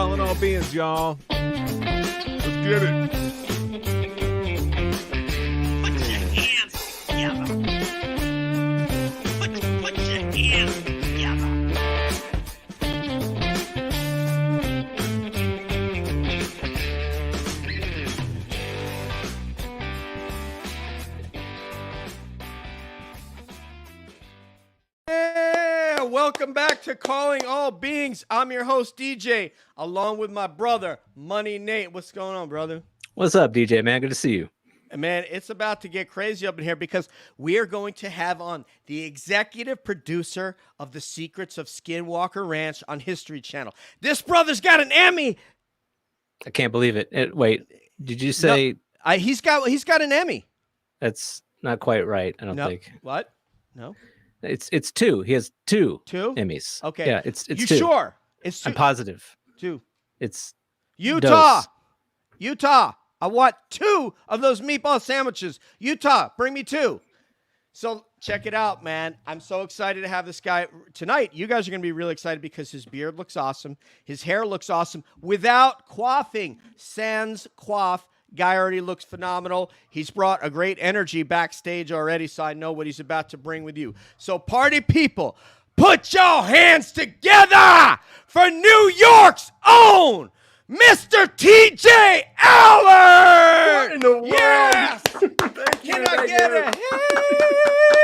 Calling all beings, y'all. Let's get it. Put your hands together. Put your hands together. Yeah, welcome back to Calling All Beings. I'm your host, DJ, along with my brother, Money Nate. What's going on, brother? What's up, DJ, man? Good to see you. Man, it's about to get crazy up in here because we are going to have on the executive producer of The Secrets of Skinwalker Ranch on History Channel. This brother's got an Emmy. I can't believe it. Wait, did you say No, he's got an Emmy? that's not quite right? I don't No. think. What? No. It's two. He has two Emmys. Okay. Yeah, it's you two. sure? It's two. I'm positive. Two. It's Utah. Dos. Utah. I want 2 of those meatball sandwiches. Utah, bring me 2. So check it out, man. I'm so excited to have this guy tonight. You guys are going to be really excited because his beard looks awesome. His hair looks awesome without quaffing. Sans quaff. Guy already looks phenomenal. He's brought a great energy backstage already, so I know what he's about to bring with you. So party people, put your hands together for New York's own Mr. TJ Allard! What in the world? Yes! Thank you, Can I thank get you.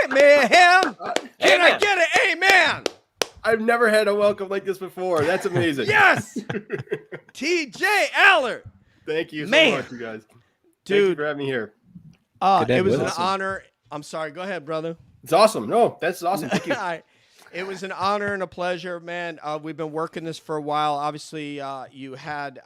a mayhem? Can I Amen. get an amen? I've never had a welcome like this before. That's amazing. Yes! TJ Allard! Thank you so Man. much, you guys. Thank Dude. you for having me here. Good to It have was you an with us. honor. I'm sorry. Go ahead, brother. It's awesome. No, that's awesome. Thank you. It was an honor and a pleasure, man. We've been working this for a while. Obviously, you had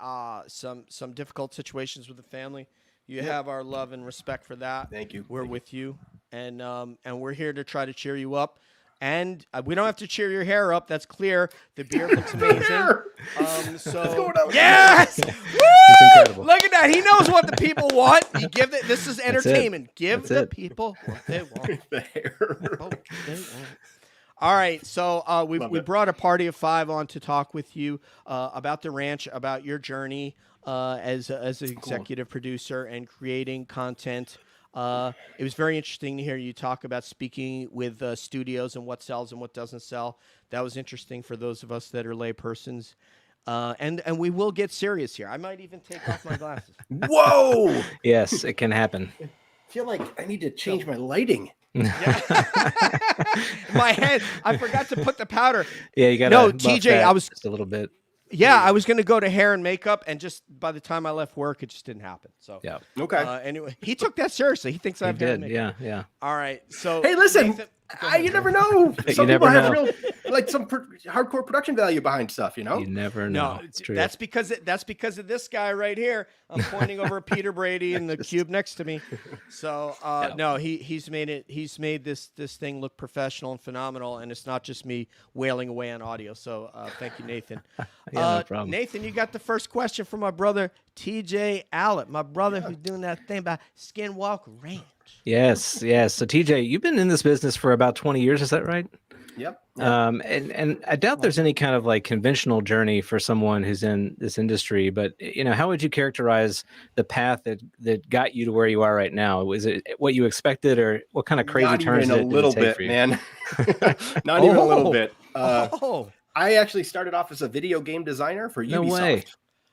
some difficult situations with the family. You have our love and respect for that. Thank you. We're with you, and we're here to try to cheer you up. And we don't have to cheer your hair up. That's clear. The beard looks amazing. So What's going on with yes, It's Woo! incredible. Look at that. He knows what the people want. You give it. This is it. entertainment. Give That's the it. people what they want. the hair? What they want. All right, so we Love it. brought a party of 5 on to talk with you about the ranch, about your journey as an executive producer and creating content. It was very interesting to hear you talk about speaking with studios and what sells and what doesn't sell. That was interesting for those of us that are lay persons. And we will get serious here. I might even take off my glasses. Whoa! Yes, it can happen. I feel like I need to change my lighting. My head, I forgot to put the powder. Yeah, you got No, TJ, I was just a little bit. Yeah, I was going to go to hair and makeup, and just by the time I left work, it just didn't happen. So, Yeah, Okay. Anyway, he took that seriously. He thinks I I've hair and did. makeup. Yeah. All right. So, Hey, listen. Nathan, go ahead, You bro. never know. You Some never people have know. real, like some hardcore production value behind stuff, you know? You never know. No, It's true. that's because of this guy right here. I'm pointing over at Peter Brady in the cube next to me. So no, he's made this thing look professional and phenomenal, and it's not just me wailing away on audio. So thank you, Nathan. Yeah, no problem. Nathan, you got the first question from my brother TJ Allard, my brother who's doing that thing about Skinwalker Ranch. Yes. So TJ, you've been in this business for about 20 years. Is that right? Yep. And I doubt there's any kind of like conventional journey for someone who's in this industry, but how would you characterize the path that got you to where you are right now? Was it what you expected, or what kind of crazy Not turns even did a it little take bit, for you? man. Not even a little Oh. bit. Oh, I actually started off as a video game designer for No Ubisoft. way.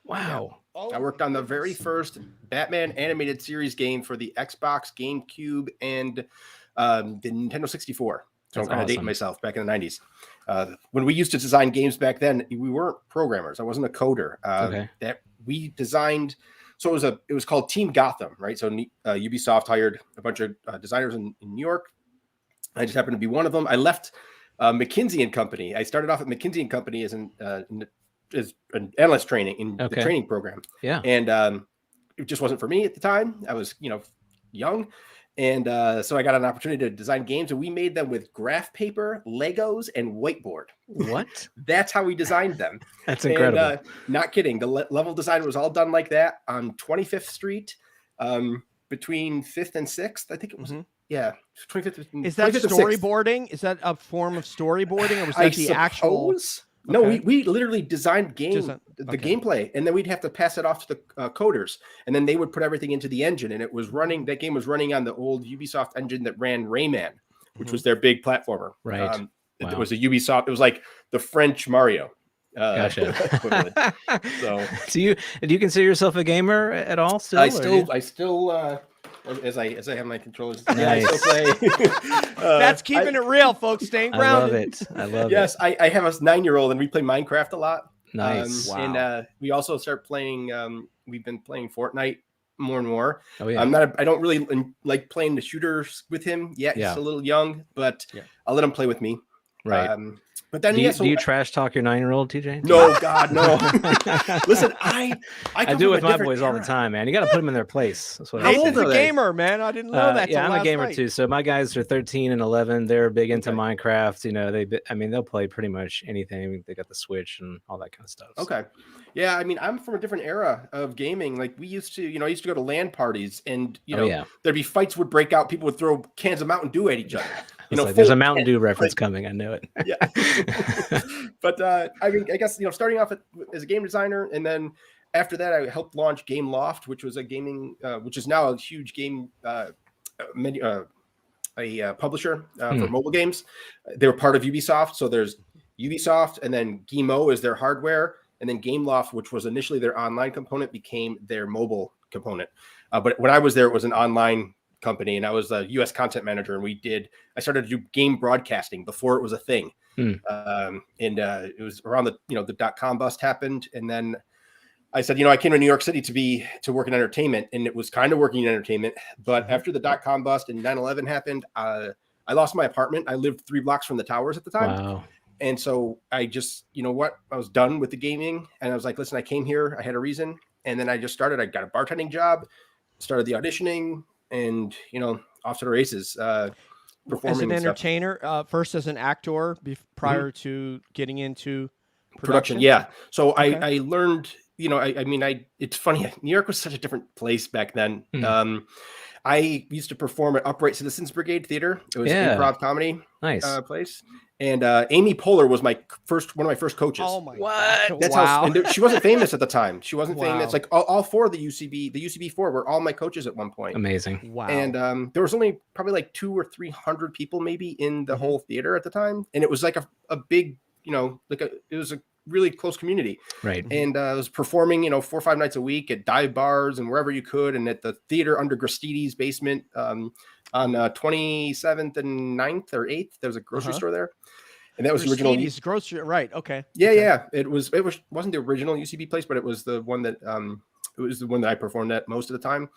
Wow. I worked on the very first Batman animated series game for the Xbox, GameCube, and the Nintendo 64. So That's I'm kind of dating awesome. myself back in the 90s. When we used to design games back then, we weren't programmers. I wasn't a coder. Okay. That we designed. So it was called Team Gotham, right? So Ubisoft hired a bunch of designers in New York. I just happened to be one of them. I left McKinsey and Company. I started off at McKinsey and Company as an analyst training in the Okay. training program. Yeah. And it just wasn't for me at the time. I was, young. And so I got an opportunity to design games, and we made them with graph paper, Legos, and whiteboard. What? That's how we designed them. That's incredible. And, not kidding. The level design was all done like that on 25th Street, between 5th and 6th. I think it was. Mhm. Yeah, 25th. is that 25th and 6th. storyboarding? Is that a form of storyboarding, or was that the actual? suppose. No, Okay. we literally designed the Okay. gameplay, and then we'd have to pass it off to the coders, and then they would put everything into the engine, and it was running. That game was running on the old Ubisoft engine that ran Rayman, which was their big platformer. Right. It was a Ubisoft. It was like the French Mario. Gotcha. So, do you consider yourself a gamer at all? Still, I still, as I have my controllers, I still play. That's keeping it real, folks. Staying grounded. I love it. Yes, I have a 9-year-old, and we play Minecraft a lot. Nice. And we also start playing. We've been playing Fortnite more and more. Oh yeah. I don't really like playing the shooters with him yet. Yeah. He's a little young, but I'll let him play with me. Right. But then, do you trash talk your 9-year-old, TJ? No, God, no. Listen, I do it with my boys all the time, man. You got to put them in their place. That's what How old's are a they? gamer, man? I didn't know that. Yeah, till I'm a last gamer night. too. So my guys are 13 and 11. They're big into Minecraft. You know, they'll play pretty much anything. They got the Switch and all that kind of stuff. So. Okay. Yeah, I mean, I'm from a different era of gaming. Like we used to, I used to go to LAN parties, and there'd be fights would break out. People would throw cans of Mountain Dew at each other. There's a Mountain Dew reference coming. I knew it. Yeah. But I mean, I guess starting off as a game designer, and then after that, I helped launch Game Loft, which was a gaming, which is now a huge game publisher for mobile games. They were part of Ubisoft, so there's Ubisoft, and then Gimo is their hardware, and then Game Loft, which was initially their online component, became their mobile component. But when I was there, it was an online company, and I was a U.S. content manager, and I started to do game broadcasting before it was a thing. And it was around the .com bust happened, and then I said, I came to New York City to work in entertainment, and it was kind of working in entertainment. But after the .com bust and 9/11 happened, I lost my apartment. I lived 3 blocks from the towers at the time. Wow. And so I just, I was done with the gaming, and I was like, listen, I came here, I had a reason. And then I just started, I got a bartending job, started the auditioning, and, off to the races, performing. As an and stuff. entertainer, first as an actor prior to getting into production. Yeah. So I learned, it's funny. New York was such a different place back then. I used to perform at Upright Citizens Brigade Theater. It was an improv comedy place. And Amy Poehler was one of my first coaches. Oh my God. That's how, and she wasn't famous at the time. She wasn't famous. Like all 4 of the UCB 4 were all my coaches at one point. Amazing. Wow. And there was only probably like 200 or 300 people maybe in the whole theater at the time. And it was like a big, it was a really close community. Right. And I was performing, 4 or 5 nights a week at dive bars and wherever you could. And at the theater under Gristides basement on 27th and 9th or 8th, there was a grocery store there. And that was the original grocery, right? Okay. Yeah. It wasn't the original UCB place, but it was the one that I performed at most of the time.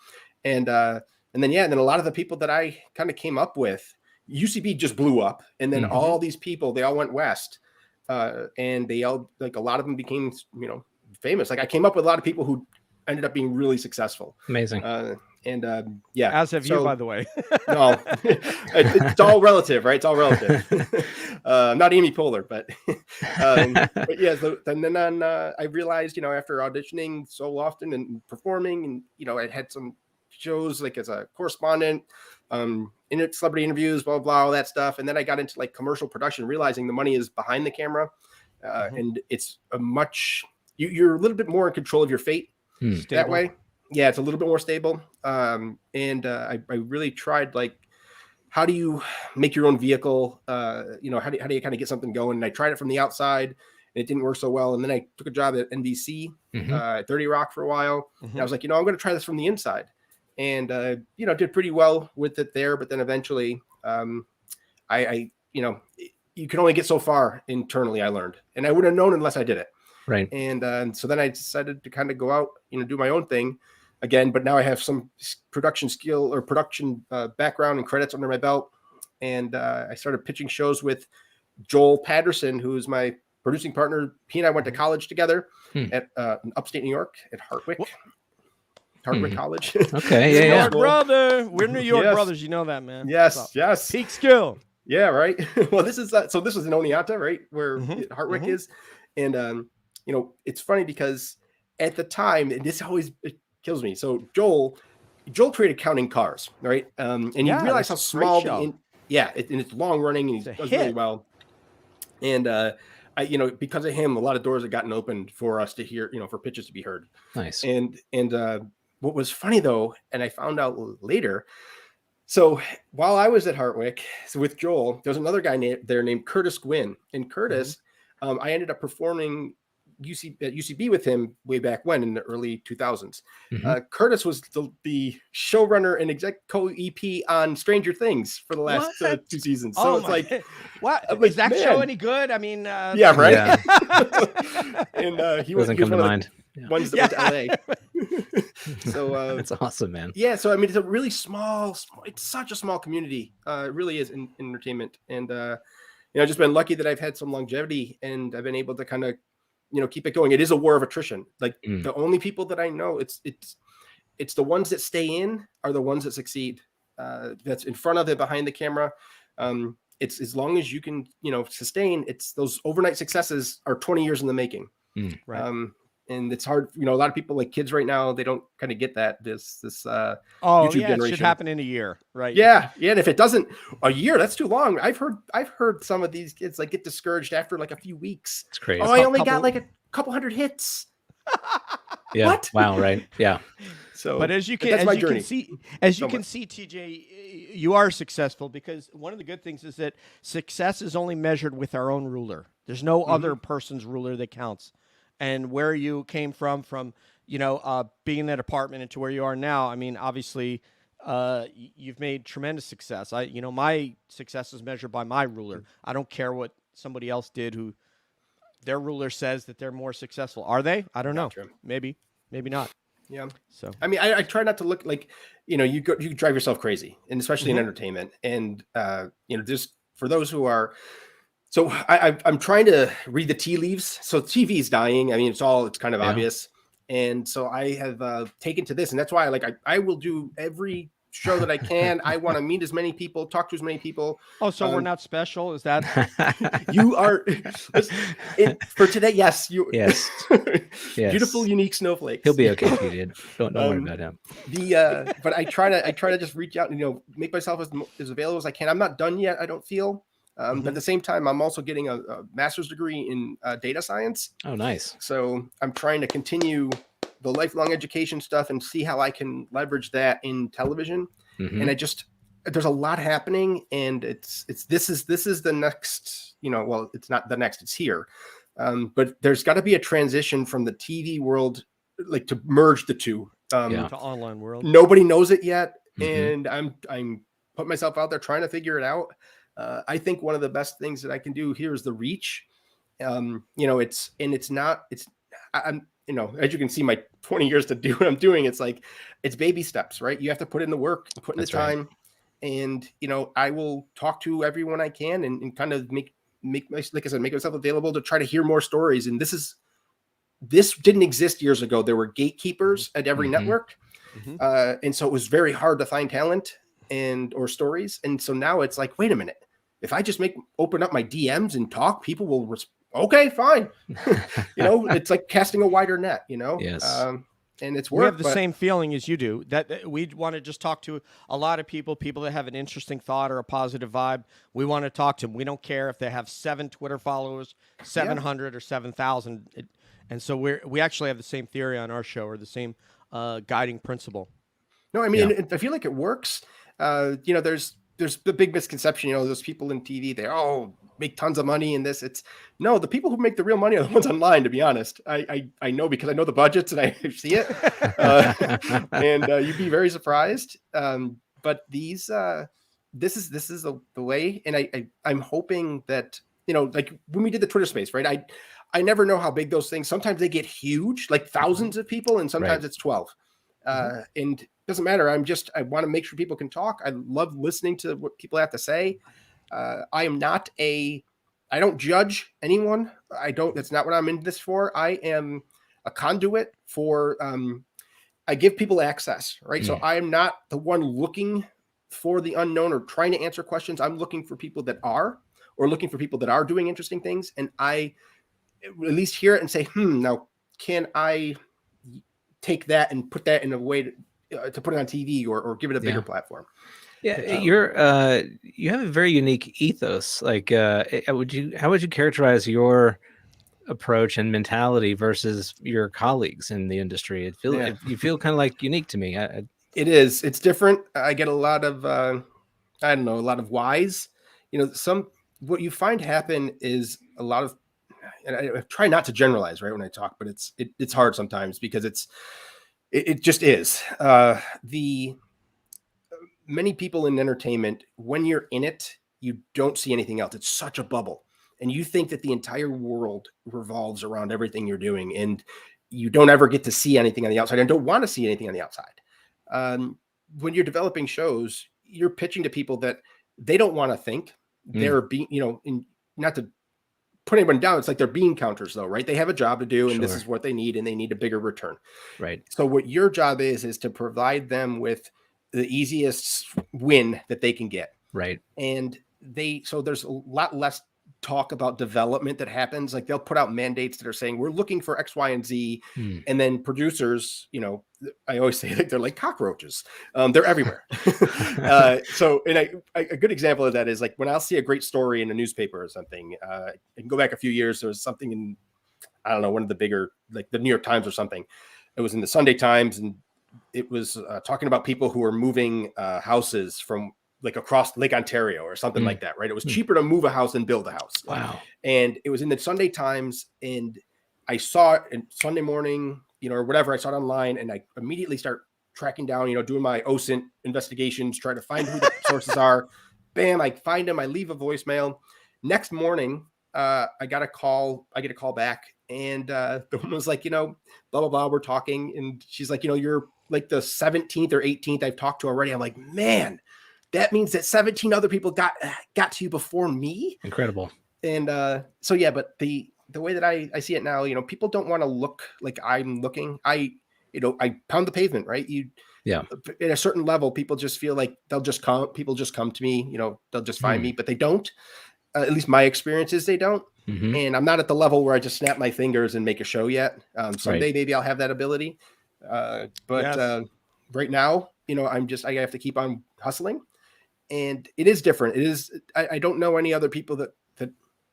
And then a lot of the people that I kind of came up with, UCB just blew up, and then all these people, they all went west, and they all, like, a lot of them became famous. Like I came up with a lot of people who ended up being really successful. Amazing. As have you, by the way. No, it's all relative, right? It's all relative. Not Amy Poehler, but yeah. So, and then I realized, after auditioning so often and performing, and I had some shows like as a correspondent, in celebrity interviews, blah, blah, blah, all that stuff. And then I got into like commercial production, realizing the money is behind the camera, and it's you're a little bit more in control of your fate that way. Yeah, it's a little bit more stable. I really tried, like, how do you make your own vehicle? How do you kind of get something going? And I tried it from the outside, and it didn't work so well. And then I took a job at NBC, 30 Rock for a while. And I was like, I'm going to try this from the inside. And, did pretty well with it there. But then eventually, you can only get so far internally, I learned. And I wouldn't have known unless I did it. Right. And so then I decided to kind of go out, do my own thing again. But now I have some production skill or production background and credits under my belt. And I started pitching shows with Joel Patterson, who's my producing partner. He and I went to college together at in upstate New York at Hartwick. Hardwick College. Okay, New yeah. York brother. We're New York Yes. brothers. You know that, man. Yes. Peak skill. Yeah, right. Well, this is in Oneonta, right, where Hartwick is, and it's funny because at the time, and this always kills me. So Joel created Counting Cars, right? And you realize how small and it's long running, and he does really well. And because of him, a lot of doors have gotten opened for us to hear, for pitches to be heard. Nice. And what was funny though, and I found out later. So while I was at Hartwick, with Joel, there's another guy there named Curtis Gwynn. And Curtis, I ended up performing at UCB with him way back when in the early 2000s. Curtis was the showrunner and co-EP on Stranger Things for the last 2 seasons. So it's like, what I'm is like, that show any good? I mean, yeah, right. Yeah. And he Doesn't come to mind. Ones that went to LA. So That's awesome, man. Yeah, so I mean, it's a really small. It's such a small community. It really is in entertainment, and I've just been lucky that I've had some longevity, and I've been able to kind of, keep it going. It is a war of attrition. Like the only people that I know, it's the ones that stay in are the ones that succeed. That's in front of it, behind the camera. It's as long as you can, sustain. It's those overnight successes are 20 years in the making. Right. And it's hard, a lot of people, like kids right now, they don't kind of get that this YouTube generation. It should happen in a year, right? Yeah. And if it doesn't, a year, that's too long. I've heard some of these kids like get discouraged after like a few weeks. It's crazy. Oh, I only got like a couple hundred hits. Yeah. What? Wow. Right. Yeah. So, but as you can see, TJ, you are successful because one of the good things is that success is only measured with our own ruler. There's no other person's ruler that counts. And where you came from being in that apartment into where you are now, I mean, obviously, you've made tremendous success. My success is measured by my ruler. I don't care what somebody else did who their ruler says that they're more successful. Are they? I don't know. True. Maybe not. Yeah. So, I mean, I try not to look like, you drive yourself crazy, and especially in entertainment. And, just for those who are, so I'm trying to read the tea leaves. So TV is dying. I mean, it's kind of obvious. And so I have taken to this, and that's why I will do every show that I can. I want to meet as many people, talk to as many people. Oh, so we're not special? Is that you are for today? Yes, you. Yes. Beautiful, unique snowflakes. He'll be okay if you did. Don't worry about him. But I try to just reach out and make myself as available as I can. I'm not done yet. I don't feel. But at the same time, I'm also getting a master's degree in data science. Oh, nice. So I'm trying to continue the lifelong education stuff and see how I can leverage that in television. And there's a lot happening, and this is the next, well, it's not the next, it's here. But there's got to be a transition from the TV world, like to merge the two. to online world? Nobody knows it yet. And I'm putting myself out there trying to figure it out. I think one of the best things that I can do here is the reach. I'm, as you can see, my 20 years to do what I'm doing, it's baby steps, right? You have to put in the work, put in the time. And, I will talk to everyone I can and kind of make myself available to try to hear more stories. And this didn't exist years ago. There were gatekeepers at every network. And so it was very hard to find talent or stories. And so now it's like, wait a minute, if I just open up my DMs and talk, people will okay, fine. It's like casting a wider net, Yes. And it's We work. have the same feeling as you do, that we want to just talk to a lot of people that have an interesting thought or a positive vibe. We want to talk to them. We don't care if they have 7 Twitter followers, 700 or 7,000. And so we actually have the same theory on our show, or the same guiding principle. No, I mean, I feel like it works. There's the big misconception, those people in TV, they make tons of money in this. No, the people who make the real money are the ones online, to be honest. I know, because I know the budgets and I see it. And you'd be very surprised. But this is the way. And I'm hoping that, like when we did the Twitter space, right? I never know how big those things, sometimes they get huge, like thousands of people, and sometimes it's 12. And it doesn't matter. I want to make sure people can talk. I love listening to what people have to say. I don't judge anyone. That's not what I'm in this for. I am a conduit for, I give people access, right? So I am not the one looking for the unknown or trying to answer questions. I'm looking for people that are, or looking for people that are doing interesting things. And I at least hear it and say, now can I take that and put that in a way to put it on TV or give it a bigger platform? Yeah, you have a very unique ethos. Like, how would you characterize your approach and mentality versus your colleagues in the industry? Yeah. You feel kind of like unique to me. It is. It's different. I get a lot of I don't know, a lot of whys. What you find happen is a lot of, and I try not to generalize right when I talk, but it's hard sometimes because it just is. The Many people in entertainment, when you're in it, you don't see anything else. It's such a bubble, and you think that the entire world revolves around everything you're doing, and you don't ever get to see anything on the outside, and don't want to see anything on the outside. Um, when you're developing shows, you're pitching to people that they don't want to think. They're being, not to put anyone down. It's like they're bean counters, though, right? They have a job to do, and this Sure. is what they need, and they need a bigger return. Right. So what your job is to provide them with the easiest win that they can get. Right. And so there's a lot less talk about development that happens. Like they'll put out mandates that are saying we're looking for X, Y, and Z. And then producers, I always say like they're like cockroaches. They're everywhere. A good example of that is like when I'll see a great story in a newspaper or something, I can go back a few years. There was something in, I don't know, one of the bigger, like the New York Times or something. It was in the Sunday Times, and it was talking about people who were moving houses from like across Lake Ontario or something like that, right? It was cheaper to move a house than build a house. Wow. And it was in the Sunday Times, and I saw it in Sunday morning, or whatever. I saw it online, and I immediately start tracking down, doing my OSINT investigations, trying to find who the sources are. Bam, I find them. I leave a voicemail. Next morning, I get a call back, and the woman was like, blah, blah, blah, we're talking. And she's like, you're like the 17th or 18th I've talked to already. I'm like, man, that means that 17 other people got to you before me. Incredible. And so, yeah, but the way that I see it now, people don't want to look like I'm looking. I pound the pavement, right? At a certain level, people just feel like people just come to me, they'll just find me, but they don't. At least my experience is they don't. And I'm not at the level where I just snap my fingers and make a show yet. Someday maybe I'll have that ability. Right now, I have to keep on hustling, and it is different. It is, I don't know any other people that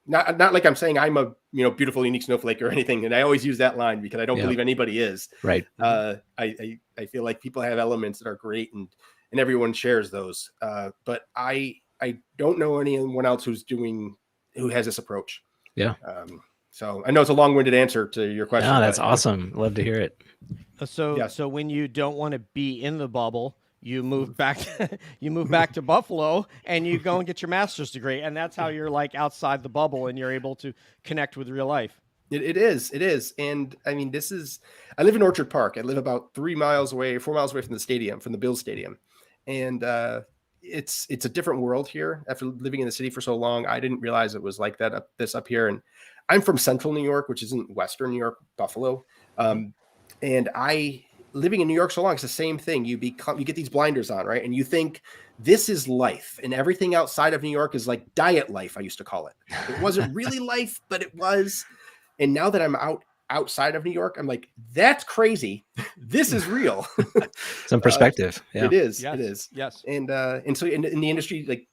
not like I'm saying I'm a, beautiful, unique snowflake or anything. And I always use that line because I don't believe anybody is. Right. I feel like people have elements that are great, and everyone shares those. But I don't know anyone else who has this approach. Yeah. So I know it's a long-winded answer to your question. No, that's awesome. Love to hear it. So when you don't want to be in the bubble, you move back to Buffalo, and you go and get your master's degree, and that's how you're like outside the bubble, and you're able to connect with real life. It is. And I mean, I live in Orchard Park. I live about 4 miles away from the stadium, from the Bills Stadium. And it's a different world here. After living in the city for so long, I didn't realize it was like that up here. And I'm from central New York, which isn't Western New York, Buffalo. And living in New York so long, it's the same thing. You get these blinders on, right? And you think this is life, and everything outside of New York is like diet life, I used to call it. It wasn't really life, but it was. And now that I'm outside of New York, I'm like, that's crazy. This is real. Some perspective. It is. Yes. It is. Yes. And so in the industry, like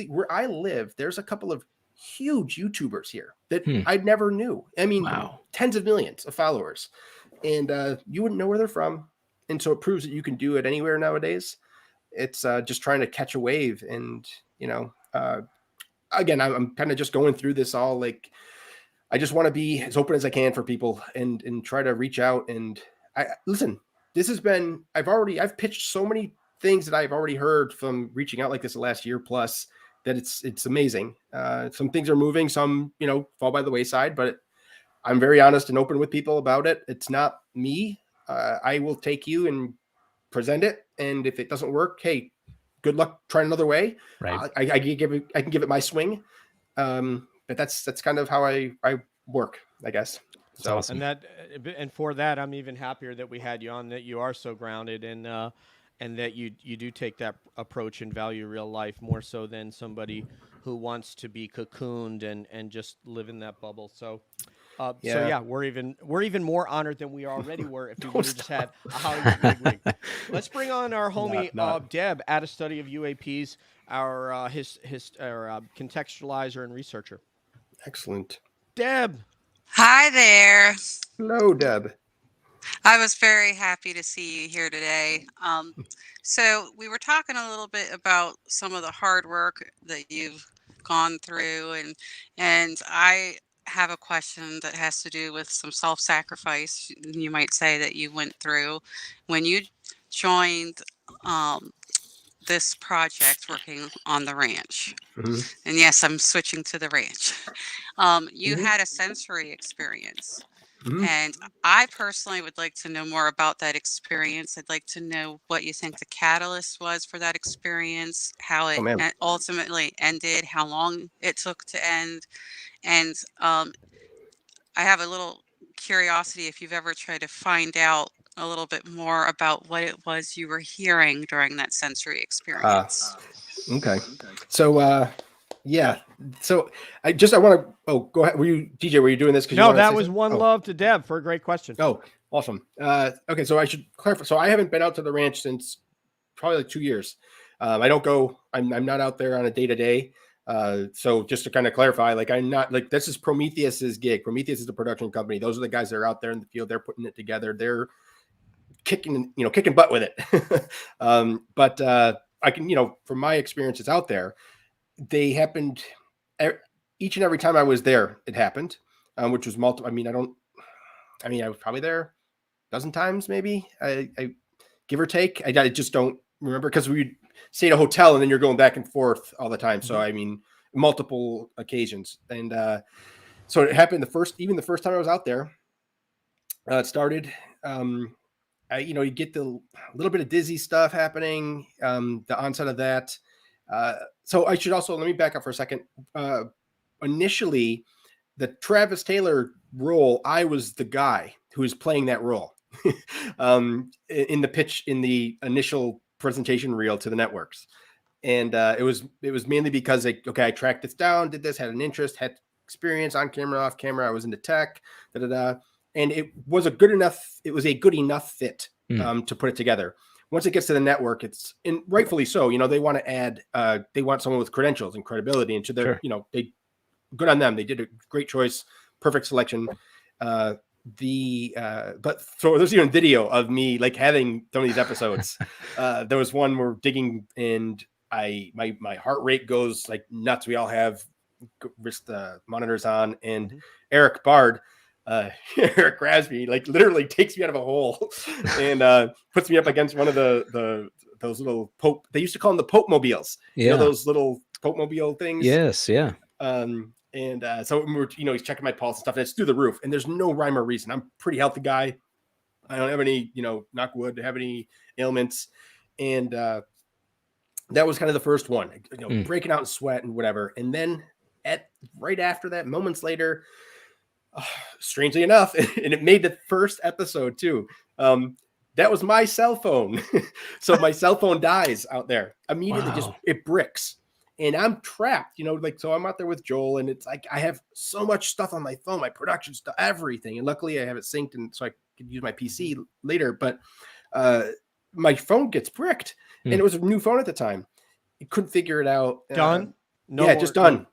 where I live, there's a couple of huge YouTubers here that I never knew. I mean, tens of millions of followers, and you wouldn't know where they're from. And so it proves that you can do it anywhere nowadays. It's just trying to catch a wave. And, again, I'm kind of just going through this all like, I just want to be as open as I can for people and try to reach out. And listen, I've pitched so many things that I've already heard from reaching out like this the last year plus, that it's amazing. Some things are moving, some, fall by the wayside, but I'm very honest and open with people about it. It's not me. I will take you and present it. And if it doesn't work, hey, good luck trying another way. Right. I can give it my swing. But that's kind of how I work, I guess. So awesome. And for that, I'm even happier that we had you on, that you are so grounded, and that you do take that approach and value real life more so than somebody who wants to be cocooned and just live in that bubble. So So Yeah. yeah, we're even more honored than we already were if we would have just had a Hollywood wig. Let's bring on our homie Not. Deb, at a study of UAPs, our contextualizer and researcher. Excellent. Deb, Hi there. Hello, Deb. I was very happy to see you here today. So we were talking a little bit about some of the hard work that you've gone through, and I have a question that has to do with some self-sacrifice, you might say, that you went through when you joined this project working on the ranch. Mhm. And yes, I'm switching to the ranch. You Mhm. had a sensory experience. Mhm. And I personally would like to know more about that experience. I'd like to know what you think the catalyst was for that experience, how it Oh man. ultimately ended, how long it took to end. And I have a little curiosity if you've ever tried to find out a little bit more about what it was you were hearing during that sensory experience. Okay. So yeah. So I want to. Oh, go ahead. Were you DJ? Were you doing this? no, that was one Oh. love to Deb for a great question. Oh, awesome. Okay, so I should clarify. So I haven't been out to the ranch since probably like 2 years. I don't go. I'm not out there on a day to day. So just to kind of clarify, like I'm not like this is Prometheus's gig. Prometheus is the production company. Those are the guys that are out there in the field. They're putting it together. They're kicking butt with it. But I can, from my experiences out there, they happened each and every time I was there. It happened, which was multiple. I was probably there a dozen times, maybe. I give or take. I just don't remember because we stay at a hotel and then you're going back and forth all the time. So multiple occasions, and so it happened the first time I was out there. It started. You get the little bit of dizzy stuff happening. The onset of that. So I should also let me back up for a second. Initially, the Travis Taylor role, I was the guy who was playing that role in the initial presentation reel to the networks. And it was mainly because I tracked this down, did this, had an interest, had experience on camera, off camera. I was into tech, and it was a good enough fit to put it together. Once it gets to the network, and rightfully so, they want to add, they want someone with credentials and credibility into their, they good on them. They did a great choice, perfect selection. But so there's even video of me like having some of these episodes. There was one where digging and my heart rate goes like nuts. We all have wrist monitors on, and Eric Bard, Eric grabs me, like literally takes me out of a hole and puts me up against one of those little Pope. They used to call them the Pope mobiles. Yeah. Those little Pope mobile things. Yes. Yeah. So we're, he's checking my pulse and stuff, and it's through the roof, and there's no rhyme or reason. I'm a pretty healthy guy. I don't have any, knock wood, have any ailments. And that was kind of the first one, breaking out in sweat and whatever. And then right after that, moments later, strangely enough, and it made the first episode too. That was my cell phone. So my cell phone dies out there immediately. Wow. It bricks. And I'm trapped, so I'm out there with Joel, and it's like I have so much stuff on my phone, my production stuff, everything. And luckily I have it synced, and so I could use my PC later. But my phone gets bricked, and it was a new phone at the time. You couldn't figure it out. Done? Just done.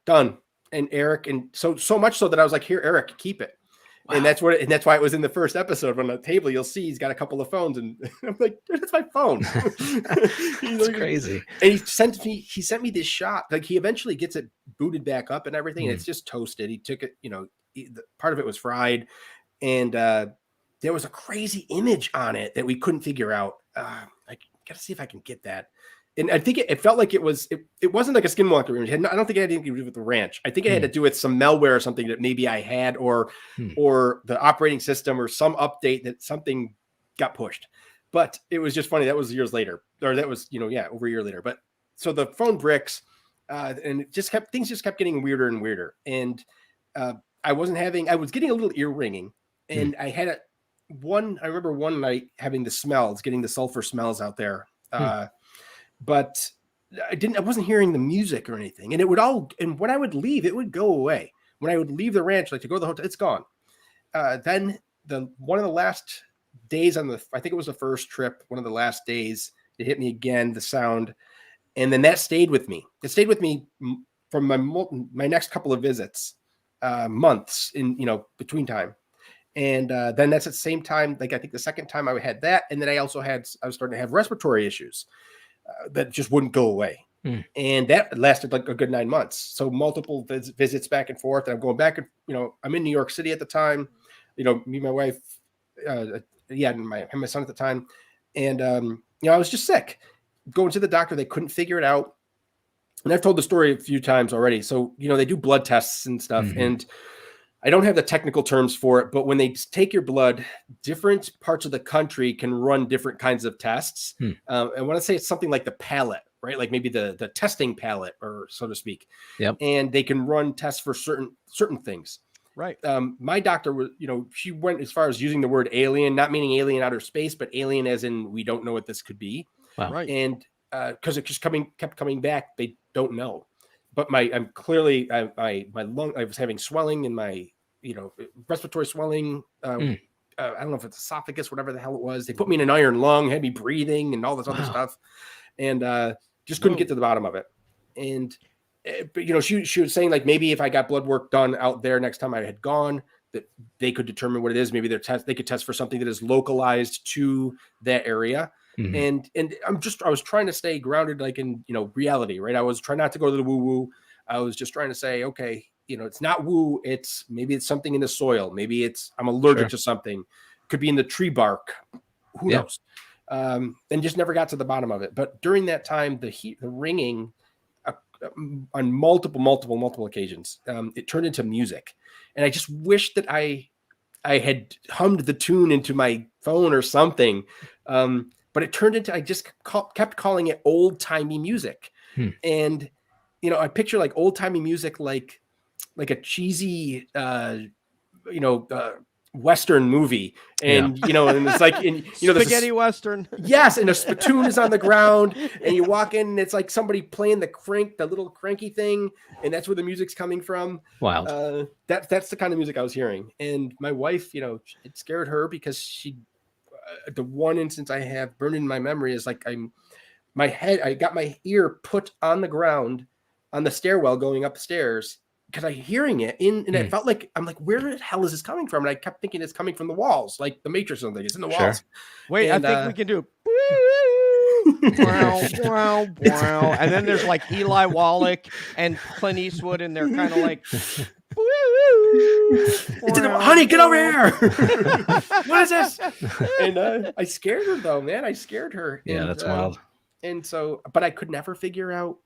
And Eric, and so much so that I was like, "Here, Eric, keep it." Wow. And that's why it was in the first episode. On the table, you'll see he's got a couple of phones, and I'm like, "Dude, that's my phone." That's crazy. And he sent me this shot. Like he eventually gets it booted back up and everything, and it's just toasted. He took it, part of it was fried, and there was a crazy image on it that we couldn't figure out. I gotta see if I can get that. And I think it felt like it wasn't like a Skinwalker image. I don't think it had anything to do with the ranch. I think it had to do with some malware or something that maybe I had, or the operating system, or some update that something got pushed. But it was just funny. That was years later, or that was, over a year later. But so the phone bricks, and things just kept getting weirder and weirder. And I was getting a little ear ringing, and I had I remember one night having getting the sulfur smells out there. But I wasn't hearing the music or anything. And and when I would leave, it would go away. When I would leave the ranch, like to go to the hotel, it's gone. then one of the last days I think it was the first trip, one of the last days, it hit me again, the sound. And then that stayed with me. It stayed with me from my next couple of visits, months in, between time. And then that's at the same time, like I think the second time I had that. And then I was starting to have respiratory issues that just wouldn't go away. And that lasted like a good 9 months. So multiple visits back and forth. And I'm going back and, I'm in New York City at the time, me and my wife, and my son at the time. And, I was just sick. Going to the doctor, they couldn't figure it out. And I've told the story a few times already. So, they do blood tests and stuff. And I don't have the technical terms for it, but when they take your blood, different parts of the country can run different kinds of tests. And when I say it's something like the palette, right? Like maybe the testing palette, or so to speak. Yep. And they can run tests for certain things. Right. My doctor was, she went as far as using the word alien, not meaning alien outer space, but alien as in we don't know what this could be. Wow. Right. And because it just kept coming back, they don't know. But my lung, I was having swelling in my, respiratory swelling. I don't know if it's esophagus, whatever the hell it was. They put me in an iron lung, had me breathing and all this other stuff. And just couldn't get to the bottom of it. And, but, she was saying like, maybe if I got blood work done out there next time I had gone, that they could determine what it is. Maybe they could test for something that is localized to that area. And I was trying to stay grounded, like in, reality, right? I was trying not to go to the woo woo. I was just trying to say, okay, it's not woo. Maybe it's something in the soil. Maybe I'm allergic to something. Could be in the tree bark. Who knows? And just never got to the bottom of it. But during that time, the ringing on multiple occasions, it turned into music. And I just wish that I had hummed the tune into my phone or something. But it turned into, I just kept calling it old timey music. And, I picture like old timey music, like a cheesy, Western movie. And, and it's like, spaghetti Western. Yes. And a spittoon is on the ground and you walk in and it's like somebody playing the little cranky thing. And that's where the music's coming from. Wow. That's the kind of music I was hearing. And my wife, it scared her because the one instance I have burned in my memory is like I got my ear put on the ground on the stairwell going upstairs because I'm hearing it and it felt like, I'm like, where the hell is this coming from? And I kept thinking it's coming from the walls, like the Matrix or something. It's in the walls. Wait, and, I think we can do and then there's like Eli Wallach and Clint Eastwood and they're kind of like honey, get over here. What is this? And I scared her though, man. I scared her. Yeah, that's wild. And so, but I could never figure out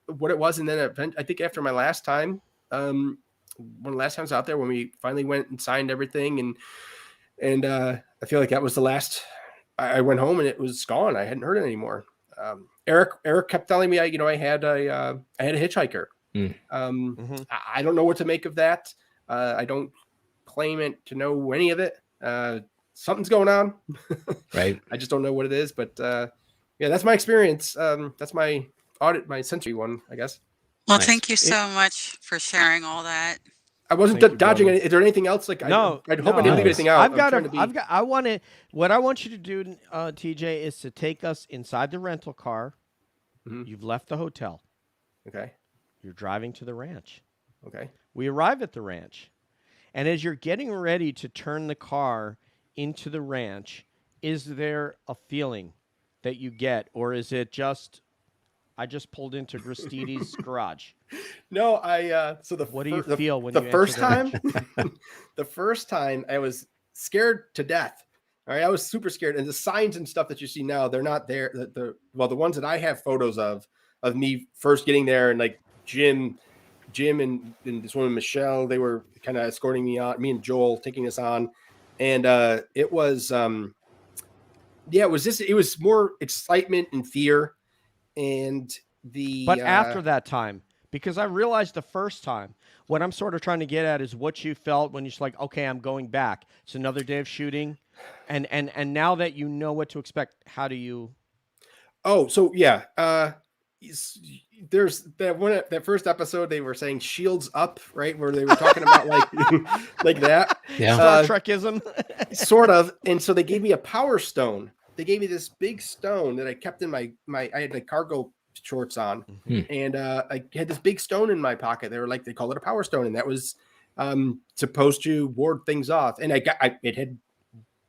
what it was. And then I think after my last time, one of the last times out there when we finally went and signed everything and I feel like that was the last. I went home and it was gone. I hadn't heard it anymore. Eric kept telling me, I had a hitchhiker. I don't know what to make of that. I don't claim it to know any of it. Something's going on. Right. I just don't know what it is, but yeah, that's my experience. That's my sensory one, I guess. Well, Nice. thank you so much for sharing all that. I wasn't Thank you, dodging brother. any. Is there anything else? Like, No, I hope I didn't leave anything out. What I want you to do, TJ, is to take us inside the rental car. You've left the hotel. Okay. You're driving to the ranch. Okay. We arrive at the ranch. And as you're getting ready to turn the car into the ranch, is there a feeling that you get, or is it just, I just pulled into Gristides' garage? No, what do you feel when the you first enter time? The first time I was scared to death. All right, I was super scared, and the signs and stuff that you see now, they're not there. The ones that I have photos of me first getting there, and like Jim and this woman Michelle, they were kind of escorting me on. Me and Joel taking us on, and it was it was more excitement and fear, and But after that time, because I realized the first time, what I'm sort of trying to get at is what you felt when you're just like, okay, I'm going back. It's another day of shooting. And now that you know what to expect, how do you? Oh, so yeah. there's that first episode they were saying shields up, right, where they were talking about like like that, Star Trekism. sort of. And so they gave me a power stone. They gave me this big stone that I kept in my I had like cargo shorts on, and I had this big stone in my pocket. They called it a power stone, and that was supposed to ward things off. And it had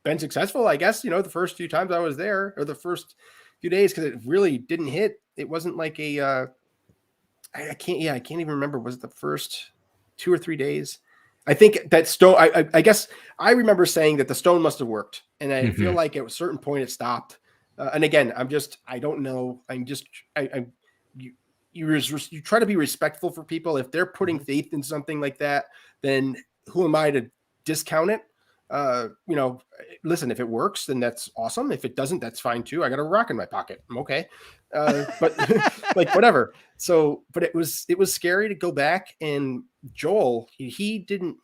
been successful, I guess, the first few times I was there, or the first few days, because it really didn't hit. It wasn't like I can't even remember. Was it the first 2 or 3 days? I think that stone, I guess I remember saying that the stone must have worked. And I feel like at a certain point it stopped. And again, I don't know. You try to be respectful for people. If they're putting faith in something like that, then who am I to discount it? Listen, if it works, then that's awesome. If it doesn't, that's fine too. I got a rock in my pocket. I'm okay. But like whatever. So, but it was scary to go back, and Joel, he didn't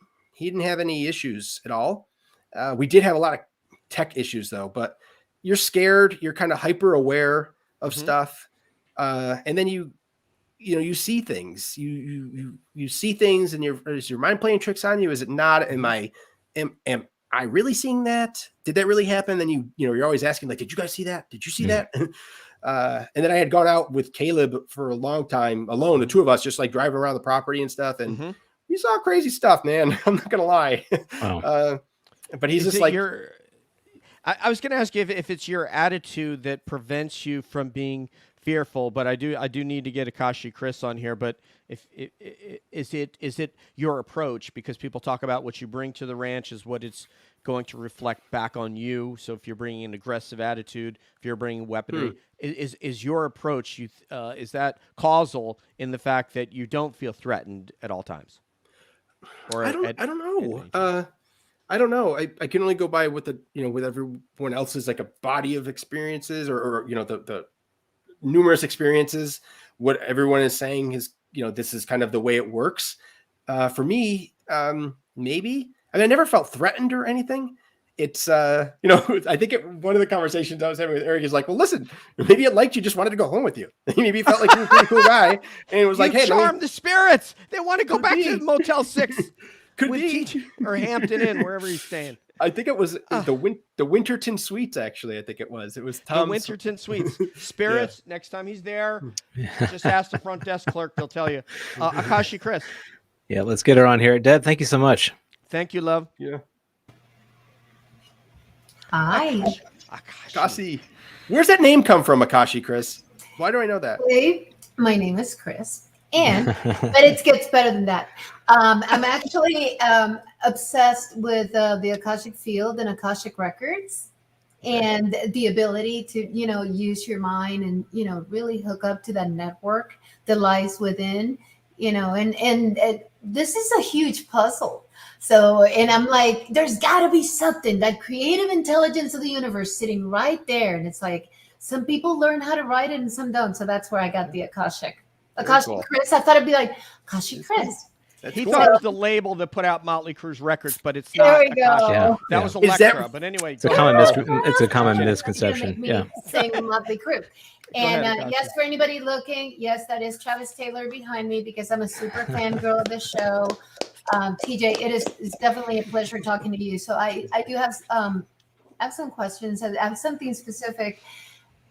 have any issues at all. We did have a lot of tech issues though, but you're scared, you're kind of hyper aware of stuff. And then you see things, you see things, and is your mind playing tricks on you? Is it not? Am I really seeing that? Did that really happen? Then you're always asking, like, did you guys see that? Did you see that? And then I had gone out with Caleb for a long time alone, the two of us, just like driving around the property and stuff. And we saw crazy stuff, man. I'm not going to lie. Wow. But he's just like, I was going to ask you if it's your attitude that prevents you from being fearful, but I do need to get Akashi Chris on here. But is it your approach? Because people talk about what you bring to the ranch is what it's going to reflect back on you. So if you're bringing an aggressive attitude, if you're bringing weaponry, is your approach is that causal in the fact that you don't feel threatened at all times? Or I don't know. I don't know. I can only go by what with everyone else's like a body of experiences or the numerous experiences. What everyone is saying is, this is kind of the way it works. For me, maybe. I mean, I never felt threatened or anything. It's, I think one of the conversations I was having with Eric is like, well, listen, maybe it liked you, just wanted to go home with you. Maybe he felt like you were a pretty cool guy. And it was like, hey, charm the spirits. They want to go back to Motel 6. Could be. Or Hampton Inn, wherever he's staying. I think it was the Winterton Suites, actually. I think it was. It was Tom's. The Winterton Suites. Spirits, next time he's there, just ask the front desk clerk. They'll tell you. Akashi Chris. Yeah, let's get her on here. Deb, thank you so much. Thank you, love. Yeah. Hi. Akashi. Where's that name come from, Akashi Chris? Why do I know that? Hey, my name is Chris. But it gets better than that. I'm actually obsessed with the Akashic field and Akashic records and the ability to, use your mind and, really hook up to that network that lies within, and this is a huge puzzle. So, and I'm like, there's got to be something, that creative intelligence of the universe sitting right there. And it's like, some people learn how to write it and some don't. So that's where I got the Akashic. Akashi cool. Chris. I thought it'd be like Akashi Chris. He thought it was the label that put out Motley Crue's records, but it's not. There we go. Yeah. That was Electra. But anyway, it's a common misconception. Yeah. Saying Motley Crue. And yes, for anybody looking, yes, that is Travis Taylor behind me because I'm a super fangirl of the show. TJ, it's definitely a pleasure talking to you. So I do have some questions. I have something specific.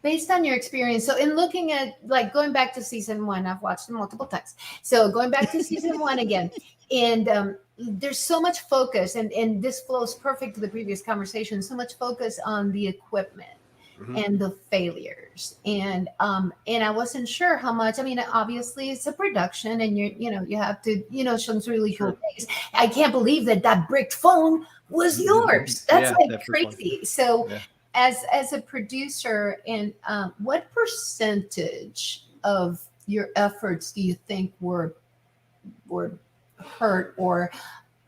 Based on your experience, so in looking at going back to season 1, I've watched it multiple times. So going back to season 1 again, and there's so much focus, and this flows perfect to the previous conversation. So much focus on the equipment and the failures, and I wasn't sure how much. I mean, obviously it's a production, and you have to show some really cool things. I can't believe that bricked phone was yours. That's crazy. So. Yeah. As a producer, and what percentage of your efforts do you think were hurt or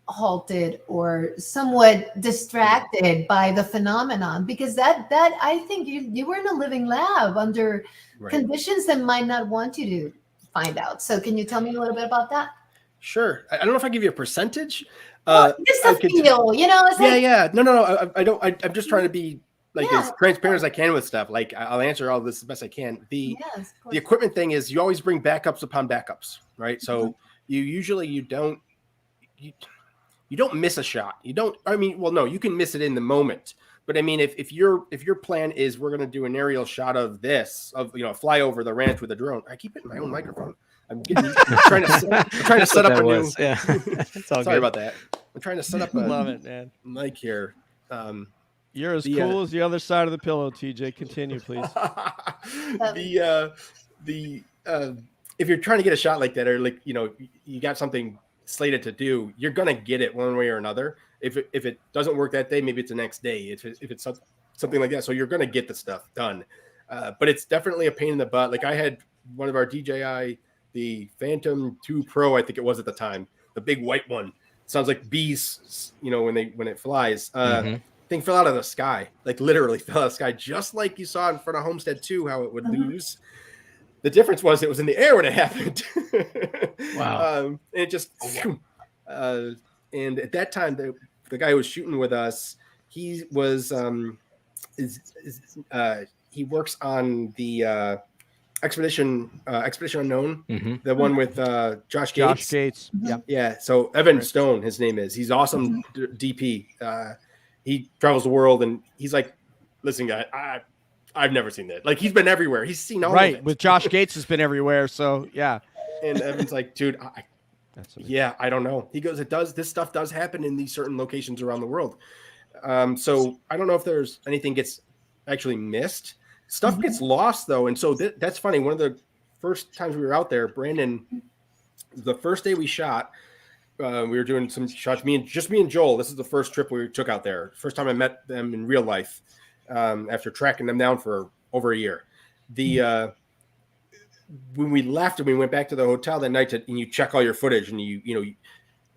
halted or somewhat distracted by the phenomenon? Because that I think you were in a living lab under conditions that might not want you to find out. So can you tell me a little bit about that? Sure. I don't know if I give you a percentage. Just a feel, it's No. I don't. I'm just trying to be like as transparent as I can with stuff. Like I'll answer all this as best I can. The equipment thing is you always bring backups upon backups, right? So you don't miss a shot. You don't. I mean, well, no, you can miss it in the moment. But I mean, if your plan is we're going to do an aerial shot of this, fly over the ranch with a drone. I keep hitting my own microphone. I'm trying to set up a new. Yeah, it's all Sorry good. about that. I'm trying to set up a Love it, man. mic here. You're as cool as the other side of the pillow, TJ. Continue, please. If you're trying to get a shot like that, or like you got something slated to do, you're gonna get it one way or another. If it doesn't work that day, maybe it's the next day. If it's something like that, so you're gonna get the stuff done. But it's definitely a pain in the butt. Like I had one of our DJI, the Phantom 2 Pro, I think it was at the time, the big white one. Sounds like bees, when it flies. Thing fell out of the sky, like literally fell out of the sky, just like you saw in front of Homestead 2, how it would lose. The difference was it was in the air when it happened. Wow. And it just, and at that time, the guy who was shooting with us, he was, he works on the Expedition Unknown, the one with Josh Gates. Josh Gates. Yeah. So Evan Stone, his name is. He's awesome DP. He travels the world, and he's like, "Listen, guy, I've never seen that. Like, he's been everywhere. He's seen all of it. With Josh Gates has been everywhere. So yeah." And Evan's like, "Dude, I don't know." He goes, this stuff does happen in these certain locations around the world. So I don't know if there's anything gets actually missed. Stuff gets lost though. And so that's funny. One of the first times we were out there, Brandon, the first day we shot, we were doing some shots, me and Joel. This is the first trip we took out there. First time I met them in real life, after tracking them down for over a year. When we left and we went back to the hotel that night and you check all your footage and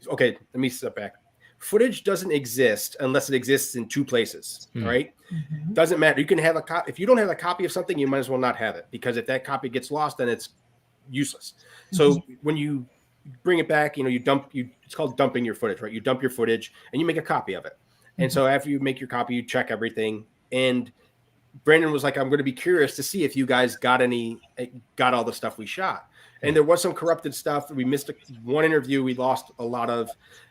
okay, let me step back. Footage doesn't exist unless it exists in two places, right? Doesn't matter. You can have a copy. If you don't have a copy of something, you might as well not have it, because if that copy gets lost, then it's useless. So when you bring it back, it's called dumping your footage, right? You dump your footage and you make a copy of it. And so after you make your copy, you check everything. And Brandon was like, I'm going to be curious to see if you guys got all the stuff we shot. And there was some corrupted stuff. We missed one interview. We lost a lot of,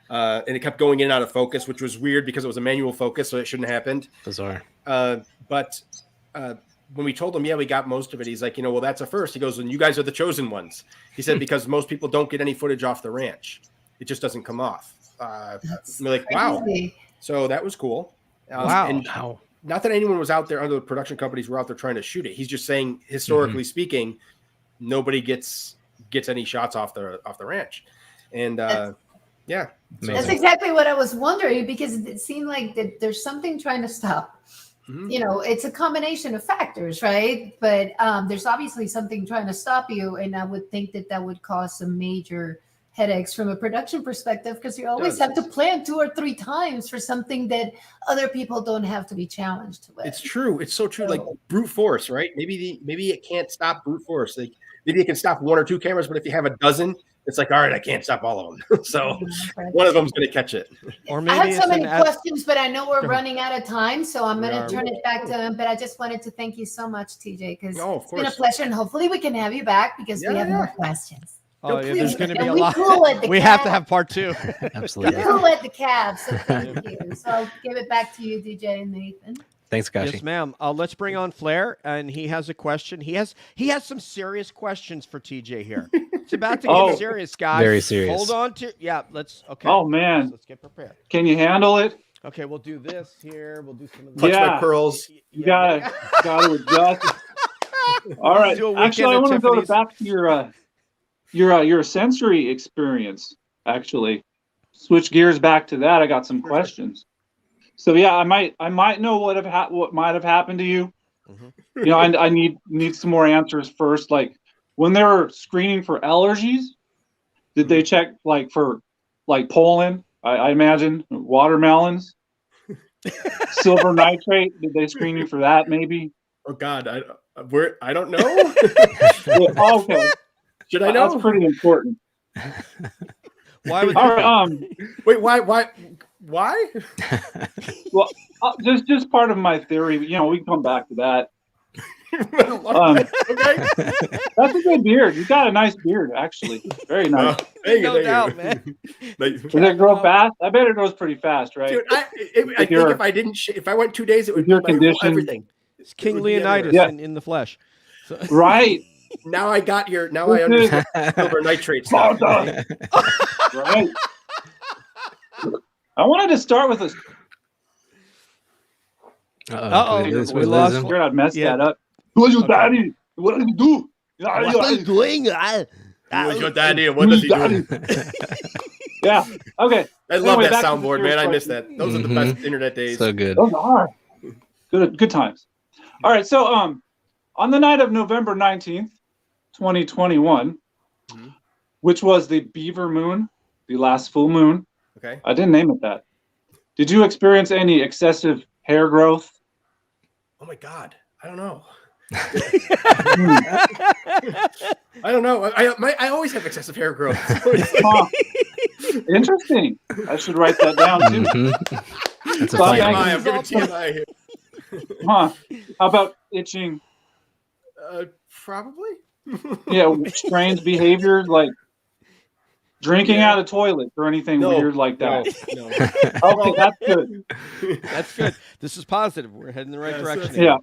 and it kept going in and out of focus, which was weird because it was a manual focus, so it shouldn't have happened. Bizarre. But when we told him, we got most of it, he's like, well, that's a first. He goes, and you guys are the chosen ones. He said, because most people don't get any footage off the ranch. It just doesn't come off. We're like, wow. So that was cool. Wow. Not that anyone was out there, other production companies were out there trying to shoot it. He's just saying, historically speaking, nobody gets any shots off the ranch. And that's exactly what I was wondering, because it seemed like that there's something trying to stop. It's a combination of factors, right? But there's obviously something trying to stop you, and I would think that would cause some major headaches from a production perspective, because you always have to plan 2 or 3 times for something that other people don't have to be challenged with. It's true. It's so true. Like brute force, right? Maybe it can't stop brute force. Like maybe it can stop 1 or 2 cameras, but if you have a dozen, it's like, all right, I can't stop all of them. So one of them's going to catch it. Or maybe I have so many questions, but I know we're running out of time, so I'm going to turn it back to him. But I just wanted to thank you so much, TJ, because it's been a pleasure, and hopefully we can have you back because we have more questions. Oh, yeah, there's going to be a lot. We have to have part 2. Absolutely. Cool at the cab, so thank you. So I'll give it back to you, DJ and Nathan. Thanks, Kashi. Yes, ma'am. Let's bring on Flair, and he has a question. He has some serious questions for TJ here. It's about to get serious, guys. Very serious. Hold on to okay. Oh man, let's get prepared. Can you handle it? Okay, we'll do this here. We'll do some of Touch my pearls. You gotta adjust. All right. Actually, I want to go back to your sensory experience. Actually, switch gears back to that. I got some questions. So yeah, I might know what might have happened to you. I need some more answers first. Like when they were screening for allergies, did they check for pollen? I imagine watermelons, silver nitrate. Did they screen you for that? Maybe. Oh God, I don't know. Okay, should I know? That's pretty important. Why would wait? Why? Well, just part of my theory. You know, we can come back to that. Okay. That's a good beard. You got a nice beard, actually. Very nice. No doubt, man. Does it grow fast? I bet it grows pretty fast, right? Dude, I think if I didn't, if I went 2 days, it would be your my condition. everything. It's King Leonidas in the flesh. So. Right. Now I got your. Now I understand silver nitrate stuff. Right. I wanted to start with a. Uh-oh. We lost. Scared I'd mess that up. Who is your daddy? What does he do? What are you doing? Who's your daddy? What does he do? Yeah. Okay. I love Anyway, that back to soundboard, the man. I first miss that. Those are the best internet days. So good. Those are good times. All right. So on the night of November 19th, 2021, which was the Beaver Moon, the last full moon. Okay. I didn't name it that. Did you experience any excessive hair growth? Oh my God. I don't know. I don't know. I always have excessive hair growth. Interesting. I should write that down too. That's a Well, fun yeah, idea. I'm giving TMI here. Huh? How about itching? Probably. Yeah, strange behaviors like drinking out of toilets or anything No, weird like that. No. Okay, that's good. That's good. This is positive. We're heading in the right direction. Yeah.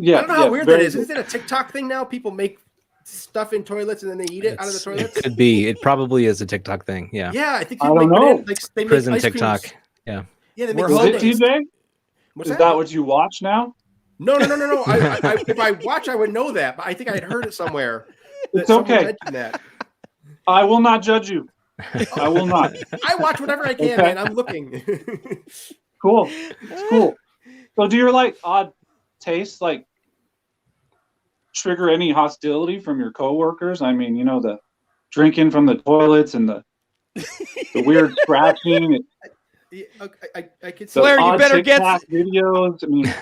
Yeah. I don't know how weird very that is. good. Isn't it a TikTok thing now? People make stuff in toilets and then they eat it out of the It toilets. could be. It probably is a TikTok thing. Yeah. Yeah, I think I people don't make know. banana, like they make Prison ice TikTok. creams. Yeah. Yeah, they make We're Is it hoping. TJ? What's Is that what you watch now? No. If I watch, I would know that, but I think I had heard it somewhere. that It's someone okay. mentioned that. I will not judge you. I will not. I watch whatever I can, Okay. man. I'm looking. Cool. It's cool. So do your like odd tastes like trigger any hostility from your coworkers? I mean, you know, the drinking from the toilets and the weird scratching. Yeah, okay, I could The say. Flair, you odd better get TikTok videos. I mean,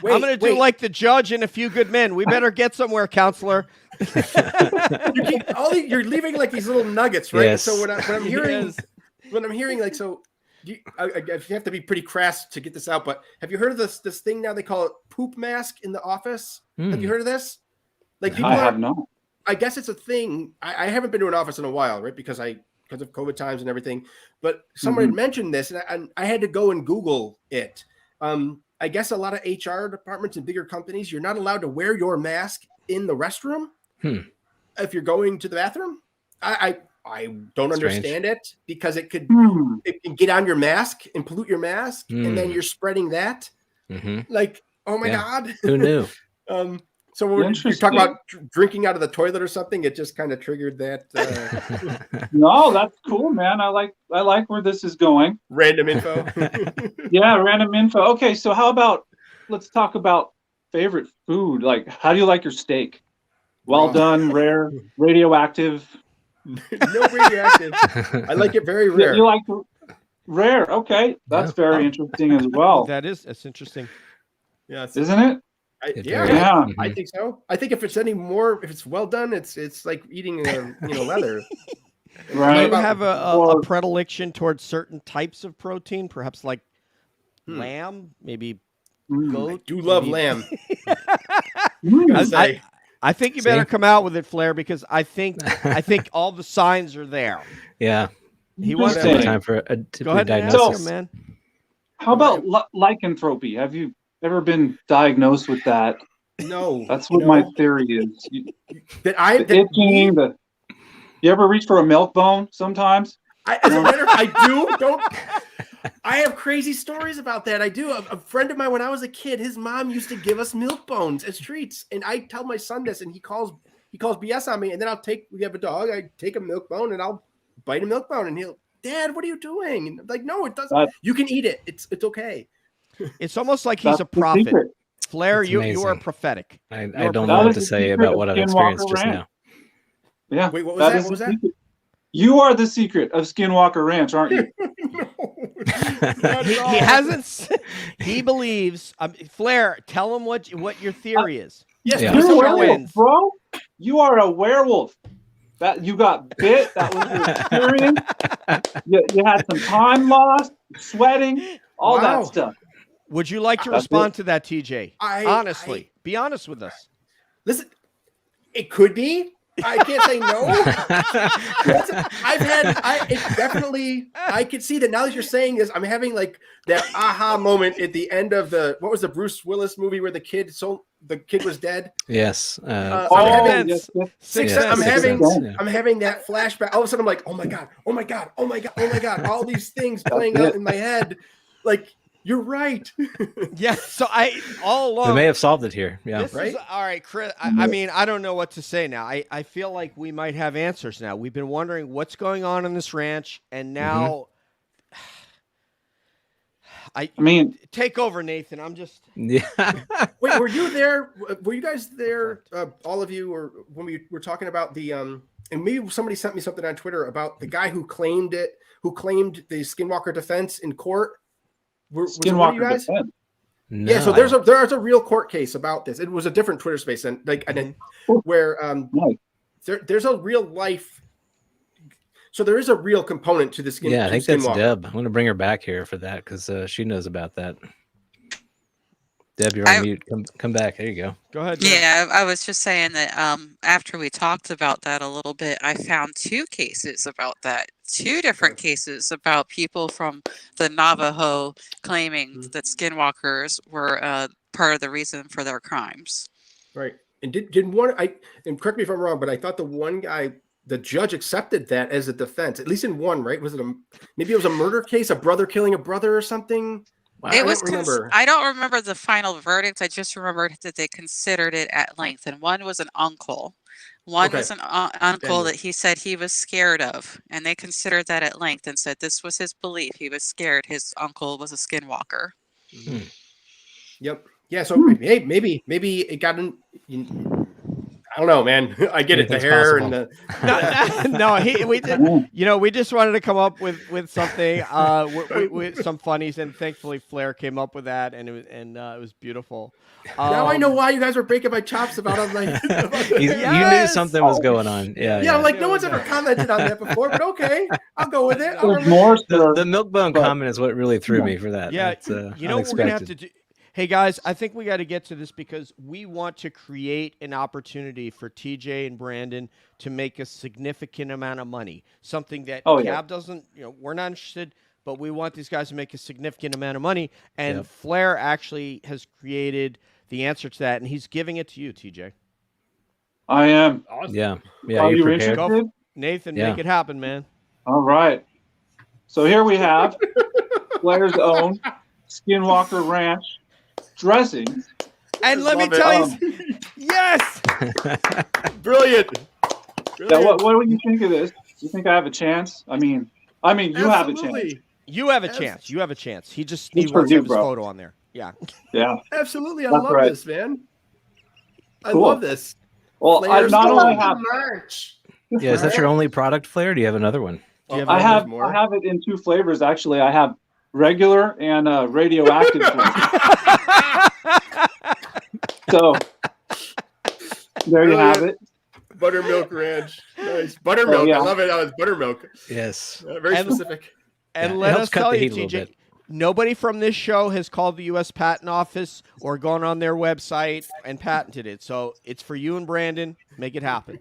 Wait, I'm going to do like the judge in A Few Good Men. We better get somewhere, counselor. You're leaving like these little nuggets, right? Yes. So when I'm hearing, Yes. like, so you have to be pretty crass to get this out. But have you heard of this thing now? They call it poop mask in the office. Have you heard of this? Like people I have not. I guess it's a thing. I haven't been to an office in a while, right? Because of COVID times and everything. But someone had mentioned this, and I had to go and Google it. I guess a lot of HR departments in bigger companies, you're not allowed to wear your mask in the restroom if you're going to the bathroom. I don't understand it because it can get on your mask and pollute your mask, and then you're spreading that. Like, oh my God, Who knew? So when you talk about drinking out of the toilet or something, it just kind of triggered that. No, that's cool, man. I like where this is going. Random info. Yeah, random info. Okay, so how about let's talk about favorite food. Like, how do you like your steak? Well done, rare, radioactive. No radioactive. I like it very rare. You like rare? Okay, that's very interesting as well. That's interesting. Yeah, Isn't it? Yeah, I think so. I think if it's well done, it's like eating leather. Right. Do you have a predilection towards certain types of protein? Perhaps like lamb, maybe goat. I do love lamb. I think you better come out with it, Flair, because I think all the signs are there. Yeah. He wants Interesting. Time for a Go ahead and diagnosis. ask him, man. How about lycanthropy? Have you ever been diagnosed with that? No. That's what my theory is. You ever reach for a milk bone sometimes? As a matter of I do. I have crazy stories about that. I do. A friend of mine, when I was a kid, his mom used to give us milk bones as treats, and I tell my son this, and he calls BS on me, and then we have a dog. I take a milk bone and I'll bite a milk bone, and he'll, Dad, what are you doing? And I'm like, no, it doesn't. You can eat it. It's okay. It's almost like he's a prophet. Flair, you are prophetic. I don't know what to say about what I've experienced just now. Yeah. Wait, what was that? What was that? You are the secret of Skinwalker Ranch, aren't you? He hasn't. He believes. Flair, tell him what your theory is. Yes, you're a werewolf, bro. You are a werewolf. That you got bit. That was your experience. You had some time lost, sweating, all that stuff. Would you like to respond to that, TJ? Honestly, be honest with us. Listen, it could be. I can't say no. I could see that now that you're saying this, I'm having like that aha moment at the end of what was the Bruce Willis movie where the kid was dead? Yes. I'm having that flashback. All of a sudden I'm like, oh my God, all these things playing out in my head. Like, you're right. Yeah. So all along, we may have solved it here. Yeah. Right. All right, Chris. I mean, I don't know what to say now. I feel like we might have answers now. We've been wondering what's going on in this ranch, and now, I mean, take over, Nathan. I'm just. Yeah. Wait, were you there? Were you guys there? All of you, or when we were talking about the and maybe somebody sent me something on Twitter about the guy who claimed the Skinwalker defense in court. Skinwalker defense. No. Yeah, so there's a real court case about this. It was a different Twitter space and where there's a real life. So there is a real component to this. Yeah, I think that's Deb. I'm going to bring her back here for that because she knows about that. Deb, you're on mute. Come back. There you go. Go ahead. Deb. Yeah, I was just saying that after we talked about that a little bit, I found two cases about that. Two different cases about people from the Navajo claiming that skinwalkers were part of the reason for their crimes. Right. And did one, and correct me if I'm wrong, but I thought the one guy, the judge accepted that as a defense, at least in one, right? Was it maybe it was a murder case, a brother killing a brother or something? I don't remember the final verdict. I just remember that they considered it at length. And one was an uncle. One was an uncle that he said he was scared of. And they considered that at length and said this was his belief. He was scared his uncle was a skinwalker. Mm-hmm. Yep. Yeah. So hey, maybe it got in. I don't know, man. I get it. The hair and the we did. You know, we just wanted to come up with something, with some funnies, and thankfully Flair came up with that, and it was beautiful. Now I know why you guys were breaking my chops about it. Like, you knew something was going on. Yeah. I'm like, no one's ever commented on that before, but okay, I'll go with it. The Milkbone comment is what really threw me for that. Yeah, you know what we're gonna have to do. Hey guys, I think we got to get to this because we want to create an opportunity for TJ and Brandon to make a significant amount of money. Something that Cab doesn't, we're not interested, but we want these guys to make a significant amount of money. And Flair actually has created the answer to that, and he's giving it to you, TJ. I am. Awesome. Yeah. Are you interested? Nathan, make it happen, man. All right. So here we have Flair's own Skinwalker Ranch dressing. And let me tell you, yes! Brilliant. Yeah, what do you think of this? You think I have a chance? I mean, you have a chance. You have a chance. You have a chance. He just needs to have his photo on there. Yeah. Yeah. Absolutely. I love this, man. I love this. Well, I not only have merch. Yeah, is that your only product, Flair? Or do you have another one? I have it in two flavors. Actually, I have regular and radioactive. So there you have it. Buttermilk Ranch. Nice. Buttermilk. I love it. It's buttermilk. Yes. Very specific. And let us tell you, TJ, nobody from this show has called the U.S. Patent Office or gone on their website and patented it. So it's for you and Brandon. Make it happen.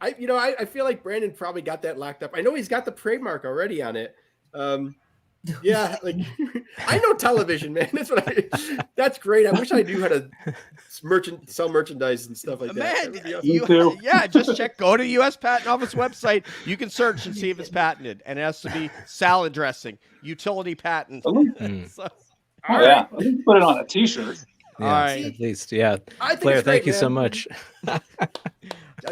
I feel like Brandon probably got that locked up. I know he's got the trademark already on it. Yeah, like I know television, man. That's great. I wish I knew how to sell merchandise and stuff like that. Man, just go to the U.S. Patent Office website. You can search and see if it's patented, and it has to be salad dressing, utility patent. So, right. Put it on a T-shirt. Yeah, all right, at least, yeah. Claire, thank you so much. All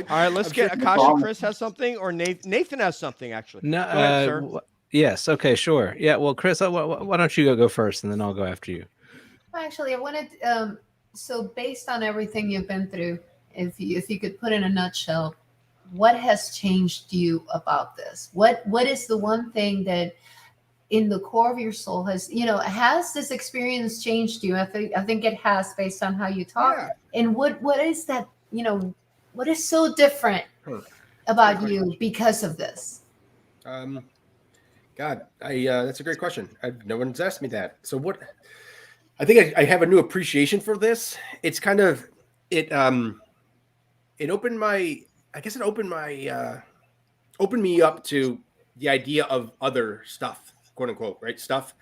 right, let's get Akasha. Chris has something, or Nathan has something actually. No, go ahead, sir. Yes. Okay. Sure. Yeah. Well, Chris, why don't you go first, and then I'll go after you. Actually, I wanted. So, based on everything you've been through, if you could put in a nutshell, what has changed you about this? What is the one thing that, in the core of your soul, has this experience changed you? I think it has, based on how you talk. Yeah. And what is that? What is so different about you because of this? God, that's a great question. No one's asked me that. So what? I think I have a new appreciation for this. It's kind of it opened my. I guess it opened me up to the idea of other stuff, quote unquote, right? Stuff.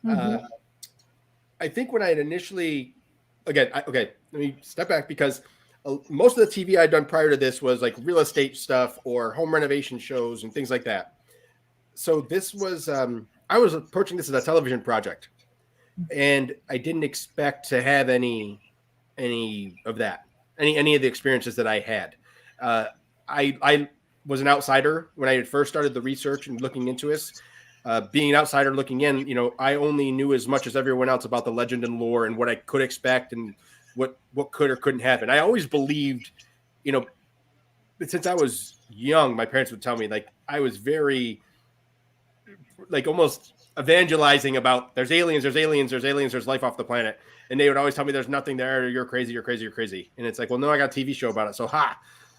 Mm-hmm. I think when I had initially, let me step back because most of the TV I'd done prior to this was like real estate stuff or home renovation shows and things like that. So this was, I was approaching this as a television project, and I didn't expect to have any of that, any of the experiences that I had. I was an outsider when I had first started the research and looking into this. Being an outsider looking in, I only knew as much as everyone else about the legend and lore and what I could expect and what could or couldn't happen. I always believed, since I was young, my parents would tell me, like, I was very, like, almost evangelizing about there's aliens, there's life off the planet. And they would always tell me there's nothing there. You're crazy. And it's like, well, no, I got a TV show about it. So,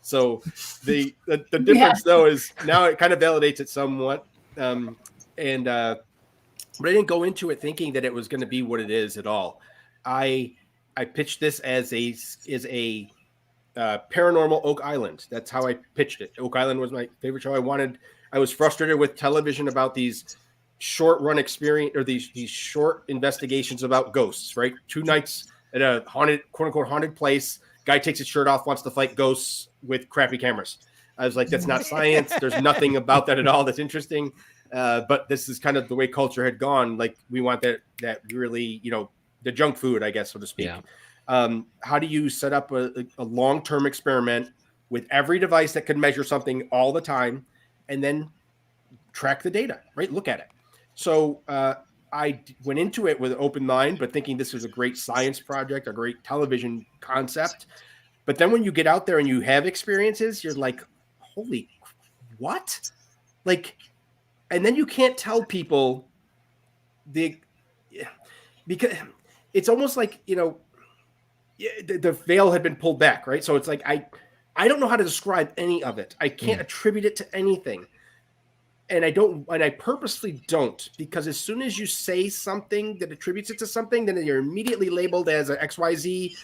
So the difference though is now it kind of validates it somewhat. But I didn't go into it thinking that it was going to be what it is at all. I pitched this as a paranormal Oak Island. That's how I pitched it. Oak Island was my favorite show. I was frustrated with television about these short run experience or these short investigations about ghosts, right? 2 nights at a haunted, quote unquote, haunted place. Guy takes his shirt off, wants to fight ghosts with crappy cameras. I was like, that's not science. There's nothing about that at all that's interesting. But this is kind of the way culture had gone. Like, we want that really, the junk food, I guess, so to speak. Yeah. How do you set up a long-term experiment with every device that can measure something all the time and then track the data, right? Look at it. So I went into it with an open mind, but thinking this was a great science project, a great television concept. But then when you get out there and you have experiences, you're like, holy, what? Like, and then you can't tell people because it's almost like, the veil had been pulled back, right? So it's like, I don't know how to describe any of it. I can't attribute it to anything. And I purposely don't, because as soon as you say something that attributes it to something, then you're immediately labeled as an XYZ.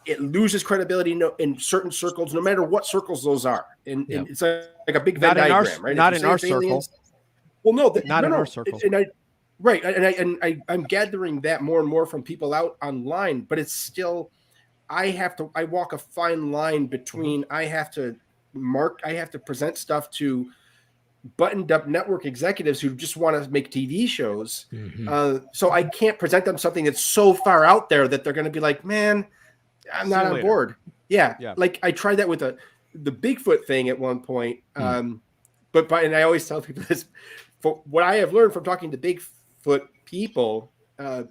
It loses credibility in certain circles, no matter what circles those are. And it's like a big Venn diagram, right? Not in our circle. Well, no, not in our circle. I'm gathering that more and more from people out online, but it's still, I walk a fine line between, I have to present stuff to buttoned up network executives who just want to make TV shows. So I can't present them something that's so far out there that they're going to be like, man, I'm not on board. Yeah. Like I tried that with the Bigfoot thing at one point. And I always tell people this, for what I have learned from talking to Bigfoot people, the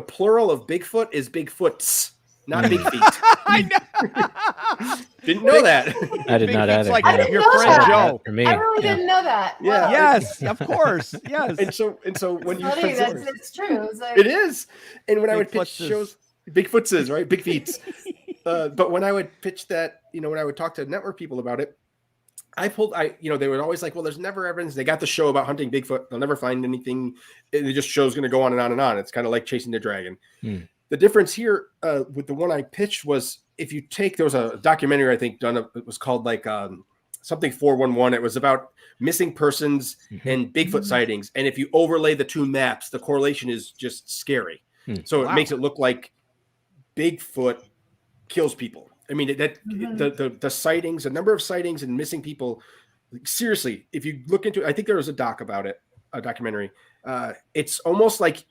plural of Bigfoot is Bigfoots, not big feet. I know. Didn't know that. I did not either. Like your friend Joe. For me. I really didn't know that. Yeah. Wow. Yes, of course. Yes. And so when you Funny, it's true. It's like, it is. And when I would pitch Bigfootses. shows, Bigfoots is right, big feet. But when I would pitch that, when I would talk to network people about it, they were always like, well, there's never evidence. They got the show about hunting Bigfoot. They'll never find anything. It just show's going to go on and on and on. It's kind of like chasing the dragon. The difference here with the one I pitched was, if you take, there was a documentary I think done. It was called like something 411. It was about missing persons and Bigfoot sightings. And if you overlay the two maps, the correlation is just scary. So it makes it look like Bigfoot kills people. I mean, the sightings, the number of sightings and missing people. Seriously, if you look into it, I think there was a documentary. It's almost like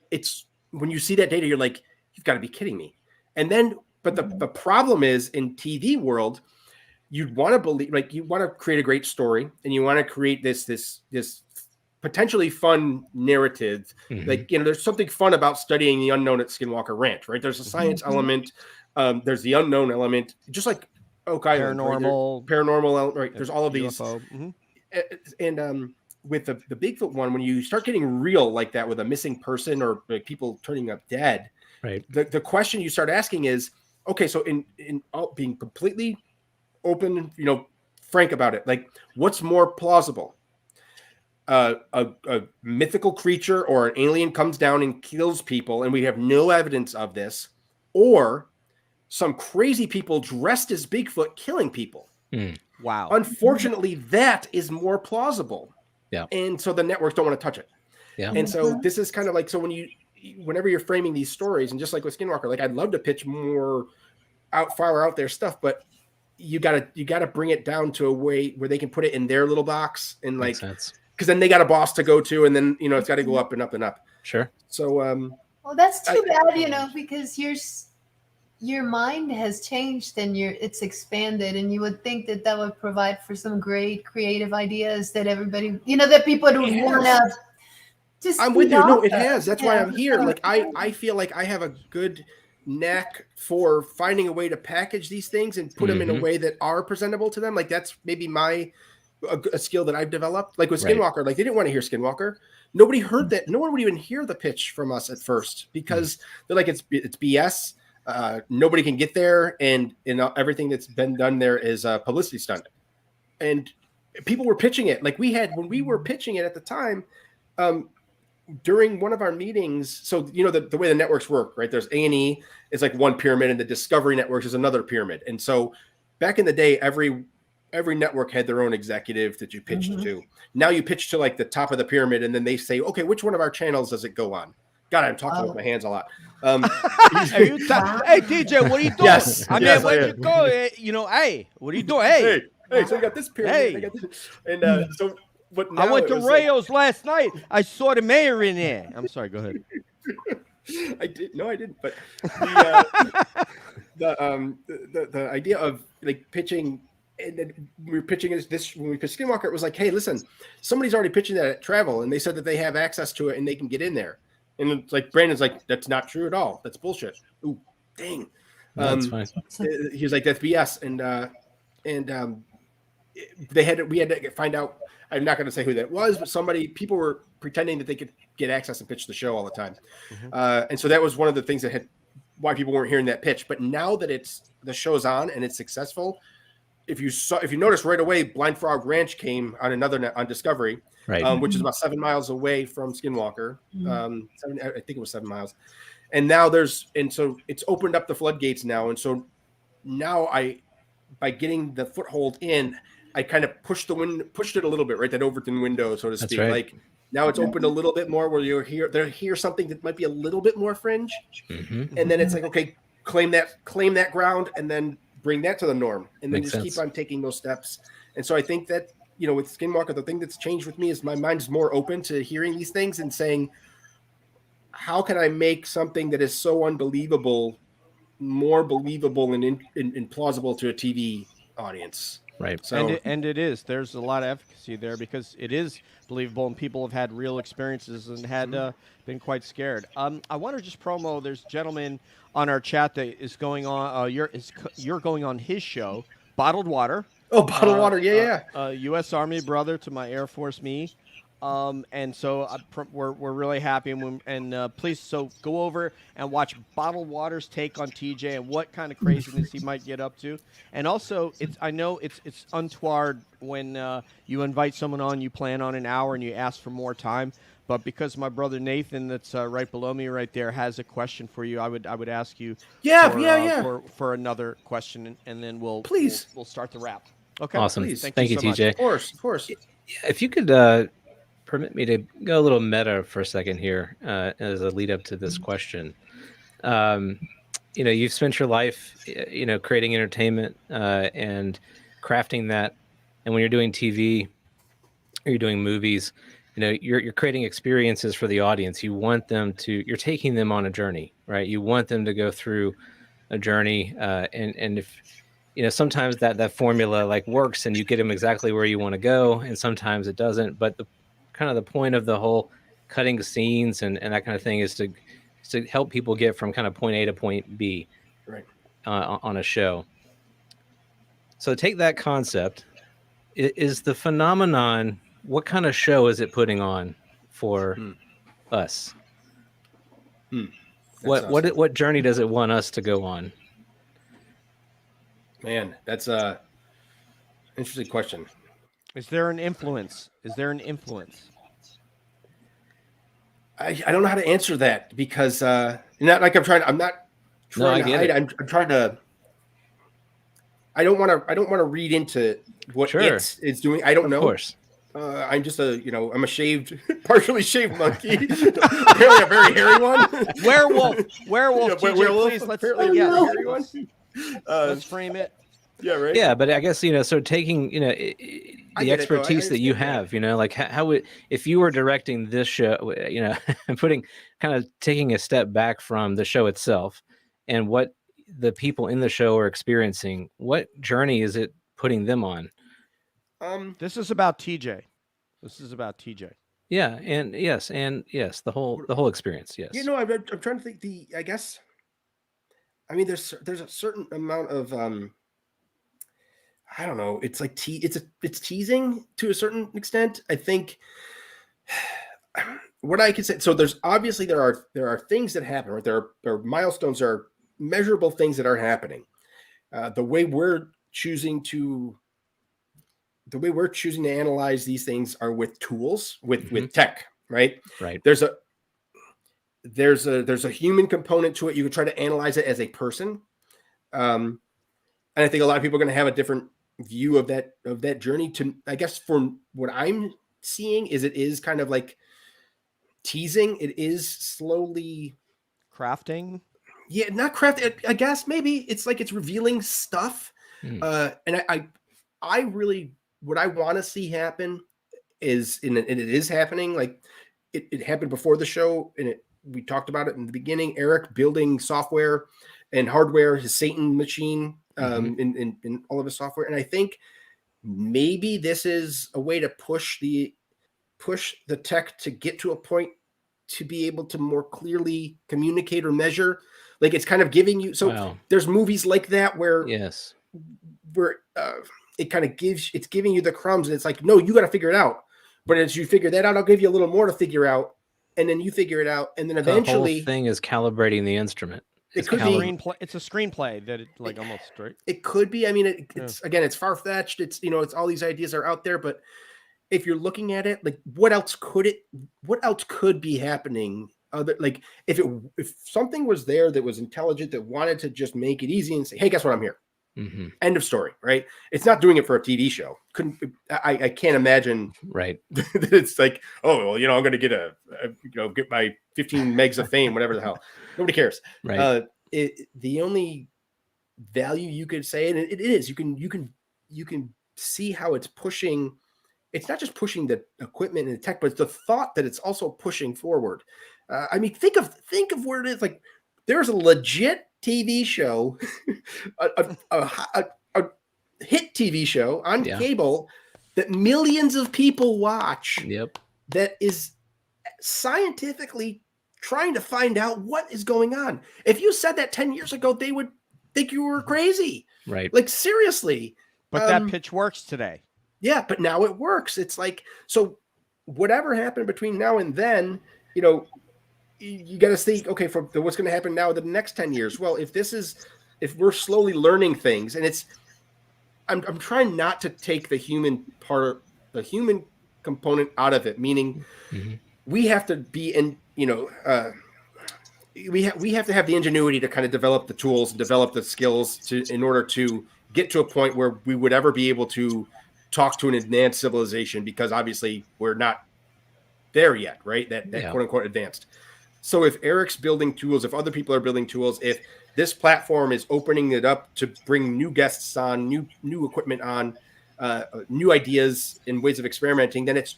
when you see that data, you're like, you've got to be kidding me. And then, but the problem is, in TV world, you'd want to believe, like, you want to create a great story and you want to create this potentially fun narrative. Like, there's something fun about studying the unknown at Skinwalker Ranch, right? There's a science element. There's the unknown element, just like Oak Island, paranormal, right? There's all of these. And with the Bigfoot one, when you start getting real like that with a missing person or like people turning up dead, right? The question you start asking is, okay, so in being completely open, frank about it, like, what's more plausible? a mythical creature or an alien comes down and kills people, and we have no evidence of this, or some crazy people dressed as Bigfoot killing people. Wow. Unfortunately, that is more plausible. Yeah. And so the networks don't want to touch it. Yeah. And so this is kind of like, so whenever you're framing these stories, and just like with Skinwalker, like I'd love to pitch more far out there stuff, but you gotta bring it down to a way where they can put it in their little box, and like, because then they got a boss to go to, and then it's got to go up and up and up. Sure. So well, that's too bad, because your mind has changed and it's expanded, and you would think that would provide for some great creative ideas that everybody, that people would want to just. I'm with you. No, it has. That's why I'm here. Like I feel like I have a good knack for finding a way to package these things and put them in a way that are presentable to them. Like that's maybe a skill that I've developed. Like with Skinwalker, like they didn't want to hear Skinwalker. Nobody heard that. No one would even hear the pitch from us at first because they're like, it's BS. Nobody can get there, and everything that's been done there is a publicity stunt. And people were pitching it like when we were pitching it at the time. During one of our meetings, so the way the networks work, right? There's A&E is like one pyramid, and the Discovery Networks is another pyramid. And so back in the day, every network had their own executive that you pitched to. Now you pitch to like the top of the pyramid, and then they say, okay, which one of our channels does it go on? God, I'm talking with my hands a lot. Hey, TJ, what are you doing? Yes. I mean, where'd you go? Hey, what are you doing? Hey, so we got this pyramid. I got this. And so. But I went to Rayo's last night. I saw the mayor in there. I'm sorry. Go ahead. I did. No, I didn't. But the idea of like pitching, and then we were pitching this when we pitched Skinwalker. It was like, hey, listen, somebody's already pitching that at Travel, and they said that they have access to it and they can get in there. And it's like Brandon's like, that's not true at all. That's bullshit. Ooh, dang. That's fine. He was like, that's BS. And we had to find out. I'm not going to say who that was, but people were pretending that they could get access and pitch the show all the time. And so that was one of the things why people weren't hearing that pitch. But now that the show's on and it's successful, if you notice right away, Blind Frog Ranch came on on Discovery, right, which is about 7 miles away from Skinwalker. I think it was 7 miles. And now so it's opened up the floodgates now. And so now by getting the foothold in, I kind of pushed it a little bit, right? That Overton window, so to speak. Right. Like now it's opened a little bit more where they'll hear something that might be a little bit more fringe. And then it's like, okay, claim that ground and then bring that to the norm. And then keep on taking those steps. And so I think that, with Skinwalker, the thing that's changed with me is my mind's more open to hearing these things and saying, how can I make something that is so unbelievable, more believable and plausible to a TV audience? Right. So, and it is. There's a lot of efficacy there because it is believable and people have had real experiences and had been quite scared. I want to just promo. There's a gentleman on our chat that is going on. You're going on his show, Bottled Water. Oh, Bottled Water. Yeah. U.S. Army brother to my Air Force me. And so we're really happy, and please go over and watch Bottled Water's take on TJ and what kind of craziness he might get up to. And also, I know it's untoward when you invite someone on, you plan on an hour and you ask for more time. But because my brother Nathan, that's right below me right there, has a question for you, I would ask you. For another question, and then we'll start the wrap. Okay. Awesome. Please. Thank you, so TJ. Much. Of course. If you could. Permit me to go a little meta for a second here as a lead up to this question. You've spent your life, creating entertainment and crafting that. And when you're doing TV or you're doing movies, you're creating experiences for the audience. You're taking them on a journey, right? You want them to go through a journey. And if, sometimes that formula like works and you get them exactly where you want to go. And sometimes it doesn't, but the point of the whole cutting scenes and that kind of thing is to help people get from kind of point A to point B, right, on a show. So take that concept. Is the phenomenon, what kind of show is it putting on for us? What journey does it want us to go on? Man, that's a interesting question. Is there an influence? I don't know how to answer that because not like I'm not trying to hide. I'm trying to. I don't want to read into what it's doing. I don't know. Of course. I'm just I'm a partially shaved monkey. Apparently a very hairy one. Werewolf. Yeah, werewolf. Please, Hairy one. Let's frame it. Yeah, right. Yeah, but I guess so taking the expertise that you have, like how if you were directing this show, and taking a step back from the show itself and what the people in the show are experiencing, what journey is it putting them on? This is about TJ. Yeah, and yes, the whole experience. Yes. I'm trying to think. I guess. I mean, there's a certain amount of I don't know. It's like it's teasing to a certain extent. I think what I could say. So there are things that happen. Right? There are milestones. There are measurable things that are happening. The way we're choosing to analyze these things are with tools, with tech. Right. Right. There's a human component to it. You can try to analyze it as a person. And I think a lot of people are going to have a different view of that journey. To, I guess, from what I'm seeing, it is kind of like teasing. It is slowly crafting. Yeah, not crafting. I guess maybe it's like it's revealing stuff. And I really, what I want to see happen is, and it is happening. Like it happened before the show, and we talked about it in the beginning. Eric building software and hardware, his Satan machine, in all of his software. And I think maybe this is a way to push the tech to get to a point to be able to more clearly communicate or measure. Like it's kind of giving you. So there's movies like that where it kind of it's giving you the crumbs, and it's like, no, you got to figure it out. But as you figure that out, I'll give you a little more to figure out, and then you figure it out, and then eventually the whole thing is calibrating the instrument. It's a screenplay that almost right. It could be. I mean, it's far-fetched. It's it's all these ideas are out there, but if you're looking at it, like what else could be happening? Like if something was there that was intelligent, that wanted to just make it easy and say, hey, guess what? I'm here. End of story. Right. It's not doing it for a TV show. I can't imagine. Right. That it's like, oh, well, I'm going to get get my 15 megs of fame, whatever the hell. Nobody cares. Right. The only value you could say, and it is, you can see how it's pushing. It's not just pushing the equipment and the tech, but it's the thought that it's also pushing forward. I mean, think of where it is. Like there's a legit TV show, a hit TV show on cable that millions of people watch. Yep. That is scientifically trying to find out what is going on. If you said that 10 years ago, they would think you were crazy. Right. Like seriously. But that pitch works today. Yeah, but now it works. It's like, so whatever happened between now and then, you got to think, okay, for what's going to happen now in the next 10 years. Well, if we're slowly learning things, and I'm trying not to take the human component out of it, meaning we have to be in, we have to have the ingenuity to kind of develop the tools and develop the skills in order to get to a point where we would ever be able to talk to an advanced civilization, because obviously we're not there yet, right? That quote unquote advanced. So if Eric's building tools, if other people are building tools, if this platform is opening it up to bring new guests on, new equipment on, new ideas and ways of experimenting, then it's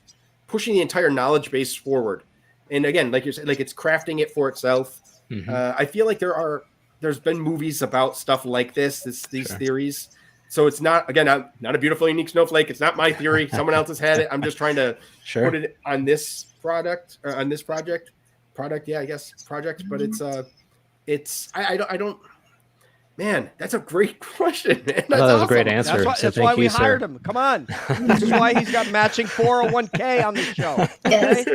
pushing the entire knowledge base forward. And again, like you're saying, like it's crafting it for itself. I feel like there's been movies about stuff like these theories. So it's not, again, I'm not a beautiful, unique snowflake. It's not my theory. Someone else has had it. I'm just trying to put it on this project. Yeah, I guess project. But it's I don't, Man, that's a great question, man. I thought that was a great answer. That's why we hired him. Come on. This is why he's got matching 401k on the show. Yes.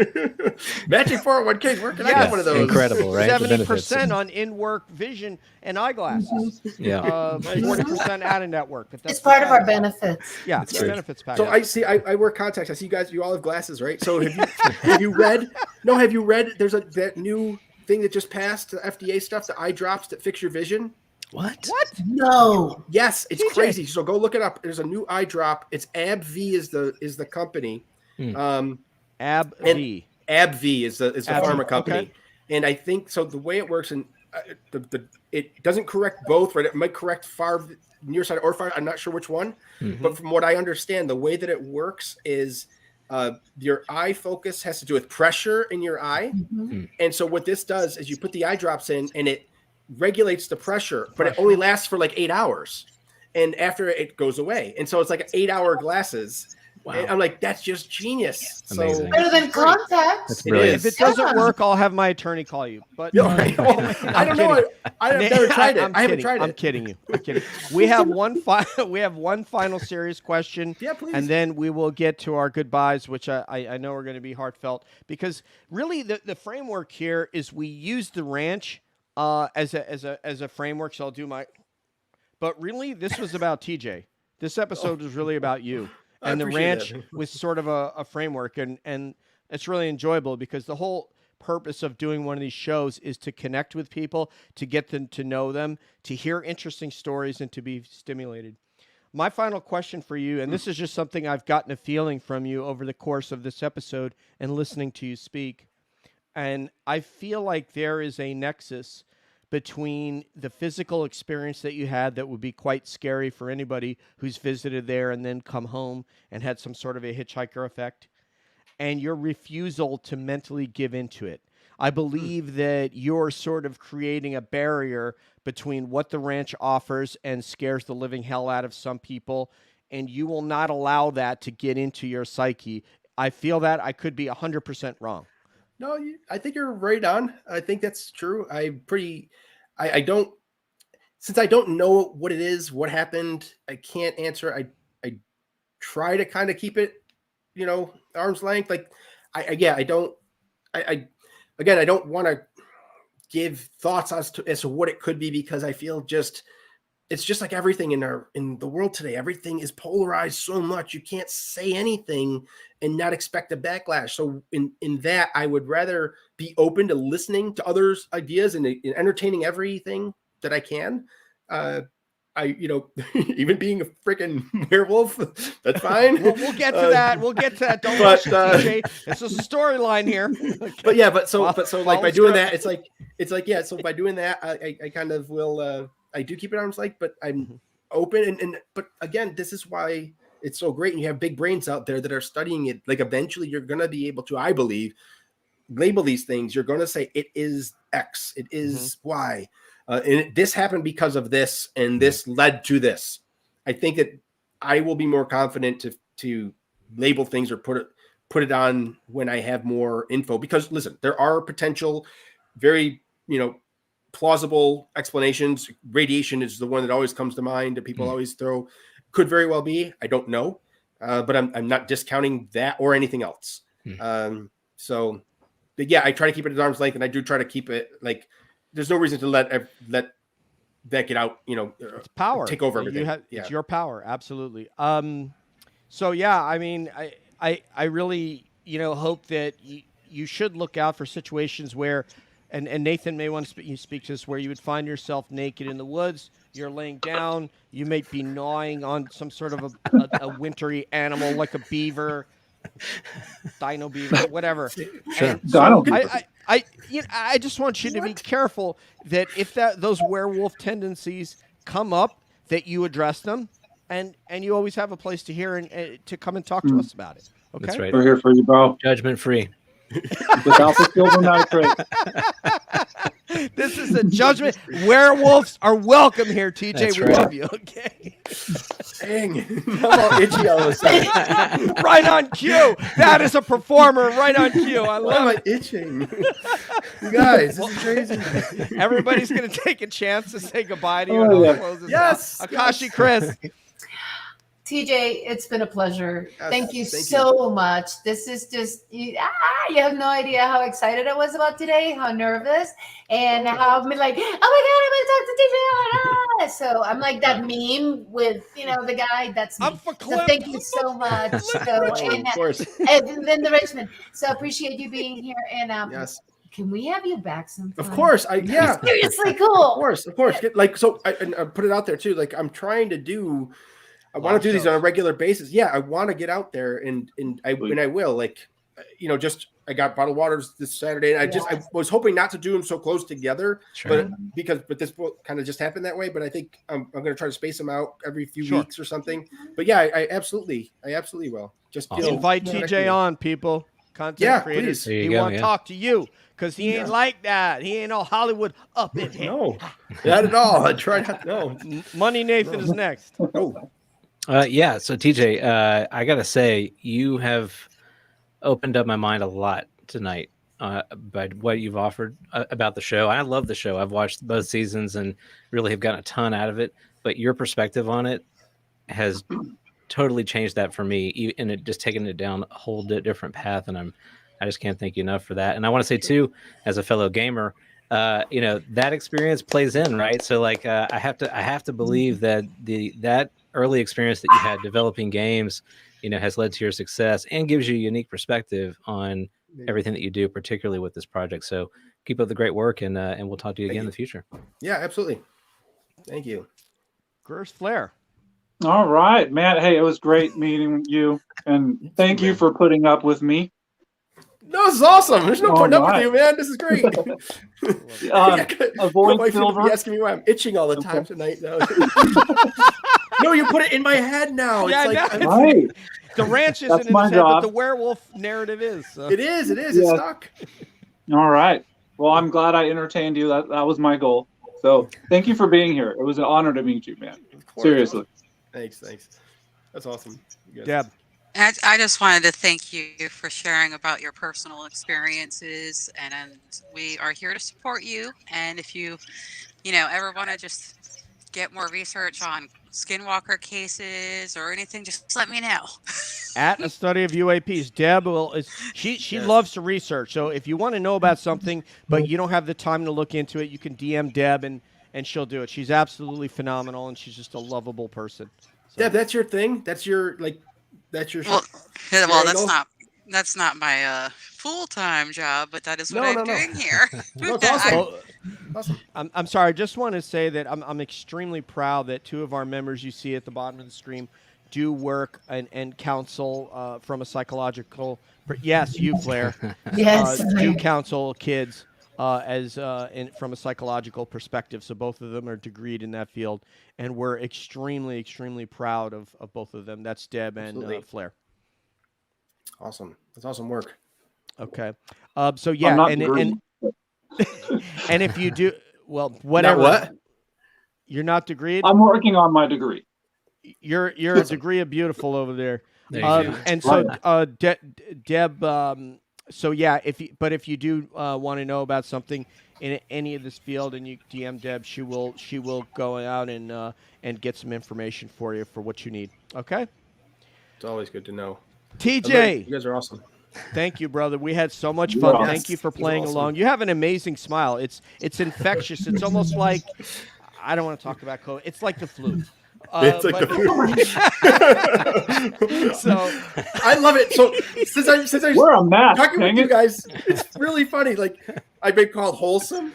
Matching 401ks. Where can I get one of those? Incredible, right? 70% on in-work vision and eyeglasses. Yeah. 40% out of network. But that's It's part of our benefits. Yeah, it's true. benefits package. So I see. I wear contacts. I see you guys. You all have glasses, right? So have you read? No, have you read? There's that new thing that just passed, the FDA stuff, the eye drops that fix your vision. What? No. Yes, it's TJ. crazy. So go look it up. There's a new eye drop. It's AbbVie is the company. AbbVie. AbbVie is the pharma company. Okay. And I think so. The way it works, and it doesn't correct both, right? It might correct far nearsighted or far. I'm not sure which one, but from what I understand, the way that it works is your eye focus has to do with pressure in your eye, and so what this does is you put the eye drops in, and it regulates the pressure, but it only lasts for like 8 hours, and after it goes away, and so it's like 8-hour glasses. Wow. And I'm like, that's just genius. Amazing. Better than contacts. That's brilliant. If it doesn't work, I'll have my attorney call you. But I don't know. I've never tried it. I haven't tried it. I'm kidding you. We have one final serious question. Yeah, please. And then we will get to our goodbyes, which I know are going to be heartfelt, because really the framework here is we use the ranch as a framework. So I'll do my. But really, this was about TJ. This episode was really about you. And the ranch was sort of a framework, and it's really enjoyable because the whole purpose of doing one of these shows is to connect with people, to get them to know them, to hear interesting stories, and to be stimulated. My final question for you, and this is just something I've gotten a feeling from you over the course of this episode and listening to you speak, and I feel like there is a nexus between the physical experience that you had that would be quite scary for anybody who's visited there and then come home and had some sort of a hitchhiker effect, and your refusal to mentally give into it. I believe that you're sort of creating a barrier between what the ranch offers and scares the living hell out of some people, and you will not allow that to get into your psyche. I feel that. I could be 100% wrong. No, I think you're right on. I think that's true. I don't, since I don't know what it is, what happened, I can't answer. I try to kind of keep it, arm's length. Like, I don't want to give thoughts as to what it could be, because I feel it's just like everything in the world today. Everything is polarized so much. You can't say anything and not expect a backlash. So in that, I would rather be open to listening to others' ideas and entertaining everything that I can. Even being a freaking werewolf, that's fine. We'll get to that. We'll get to that. Don't rush, TJ. It's just a storyline here. Okay. But so like by doing that, it's like yeah. So by doing that, I kind of will. I do keep it arm's length, but I'm open. But again, this is why it's so great. And you have big brains out there that are studying it. Like eventually you're going to be able to, I believe, label these things. You're going to say it is X, it is Y. And this happened because of this, and this led to this. I think that I will be more confident to label things or put it on when I have more info, because listen, there are potential very, plausible explanations. Radiation is the one that always comes to mind that people always throw. Could very well be. I don't know, but I'm not discounting that or anything else. But yeah, I try to keep it at arm's length, and I do try to keep it like there's no reason to let that get out. It's power. Take over everything. It's your power, absolutely. So yeah, I mean, I really hope that you should look out for situations where. And Nathan may want to speak to this, where you would find yourself naked in the woods, you're laying down, you may be gnawing on some sort of a wintry animal like a beaver, dino beaver, whatever. Sure. So I just want you to be careful that if those werewolf tendencies come up, that you address them, and you always have a place to hear and to come and talk to us about it. Okay? That's right. We're here for you, bro. Judgment free. Without the silver nitrate. This is a judgment. Werewolves are welcome here, TJ. That's we right. love you. Okay. itching. I'm all itchy all of a sudden. Right on cue. That is a performer right on cue. I Why am love I it. itching? You guys, this is crazy. Everybody's going to take a chance to say goodbye to you. Oh, and I'll yeah. close this Yes, out. Akashi, yes. Chris. TJ, it's been a pleasure. Yes, thank you thank so much. This is just, you have no idea how excited I was about today, how nervous, and how I'm like, oh my God, I'm going to talk to TJ. So I'm like that meme with, the guy, that's me. I'm for So Clip. thank you so much. So, Oh, of course. and then the Richmond. So I appreciate you being here. And Yes. can we have you back sometime? Of course. Yeah. Seriously cool. Of course. Like, so I put it out there too. Like, I'm trying to do. I want to do these on a regular basis. Yeah, I want to get out there and I will. Like, just I got bottled waters this Saturday, and I was hoping not to do them so close together, Sure. but this kind of just happened that way. But I think I'm going to try to space them out every few weeks or something. But yeah, I absolutely will. Just Invite TJ on, people. Content creators. Please. He want to talk to you because he ain't like that. He ain't all Hollywood up in here. No, not at all. I try not. No. Money Nathan is next. Oh. Yeah. So TJ, I gotta say, you have opened up my mind a lot tonight by what you've offered about the show. I love the show. I've watched both seasons and really have gotten a ton out of it. But your perspective on it has totally changed that for me, and it just taken it down a whole different path. And I just can't thank you enough for that. And I want to say too, as a fellow gamer, that experience plays in, right? So like, I have to believe that that early experience that you had developing games, has led to your success and gives you a unique perspective on everything that you do, particularly with this project. So keep up the great work, and we'll talk to you again in the future. Yeah, absolutely. Thank you. Gers Flair. All right, Matt. Hey, it was great meeting you, and thank you for putting up with me. No, this is awesome. There's no putting up with you, man. This is great. Avoid My wife silver. would be asking me why I'm itching all the time tonight. No. No, you put it in my head now. Yeah, It's like Right. The ranch isn't That's in my his head, but job. the werewolf narrative is. So. it is. It's Yeah. stuck. All right. Well, I'm glad I entertained you. That was my goal. So thank you for being here. It was an honor to meet you, man. Of course. Seriously. Thanks. That's awesome. You guys- Deb. I just wanted to thank you for sharing about your personal experiences, and we are here to support you. And if you, ever want to just get more research on Skinwalker cases or anything, just let me know. At A Study of UAPs, Deb she loves to research. So if you want to know about something, but you don't have the time to look into it, you can DM Deb and she'll do it. She's absolutely phenomenal, and she's just a lovable person. So. Deb, that's your thing. That's your Well, that's not my full-time job, but that is what I'm doing here. No, it's awesome. Awesome. I'm sorry. I just want to say that I'm extremely proud that two of our members you see at the bottom of the stream do work and counsel from a psychological. Yes, you, Flair. Yes. Do counsel kids from a psychological perspective. So both of them are degreed in that field, and we're extremely, extremely proud of both of them. That's Deb and Flair. Awesome. That's awesome work. Okay. So yeah, and if you do, well, whatever. Not what? You're not degreed? I'm working on my degree. You're a degree of beautiful over there. There you go. And so Deb, so yeah, if you do want to know about something in any of this field and you DM Deb, she will go out and get some information for you for what you need. Okay? It's always good to know. TJ, You guys are awesome. thank you, brother. We had so much fun. Yes. Thank you for playing awesome. along. You have an amazing smile. It's infectious. It's almost like, I don't want to talk about COVID. It's like the flu. It's like So I love it. So since I Wear a mask. talking with Dang you it. guys, it's really funny. Like I've been called wholesome,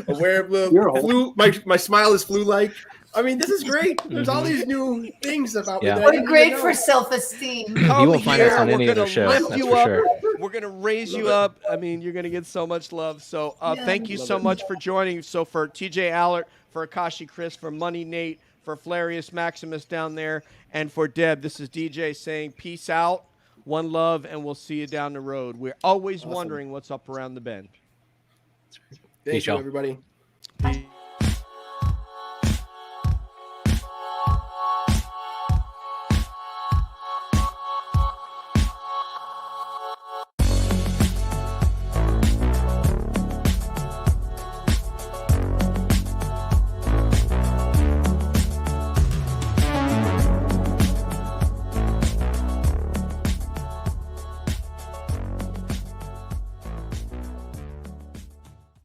aware of the You're flu. My smile is flu-like. I mean, this is great. There's all these new things about me. Yeah. that I What didn't great even know. for self-esteem. You won't find us on any other show. Lift That's you for up. sure. We're gonna raise you up. I mean, you're gonna get so much love. So thank you so much for joining. So for TJ Allard, for Akashi Chris, for Money Nate, for Flarius Maximus down there, and for Deb, this is DJ saying peace out, one love, and we'll see you down the road. We're always wondering what's up around the bend. Thank Peace, you, y'all. everybody. Peace.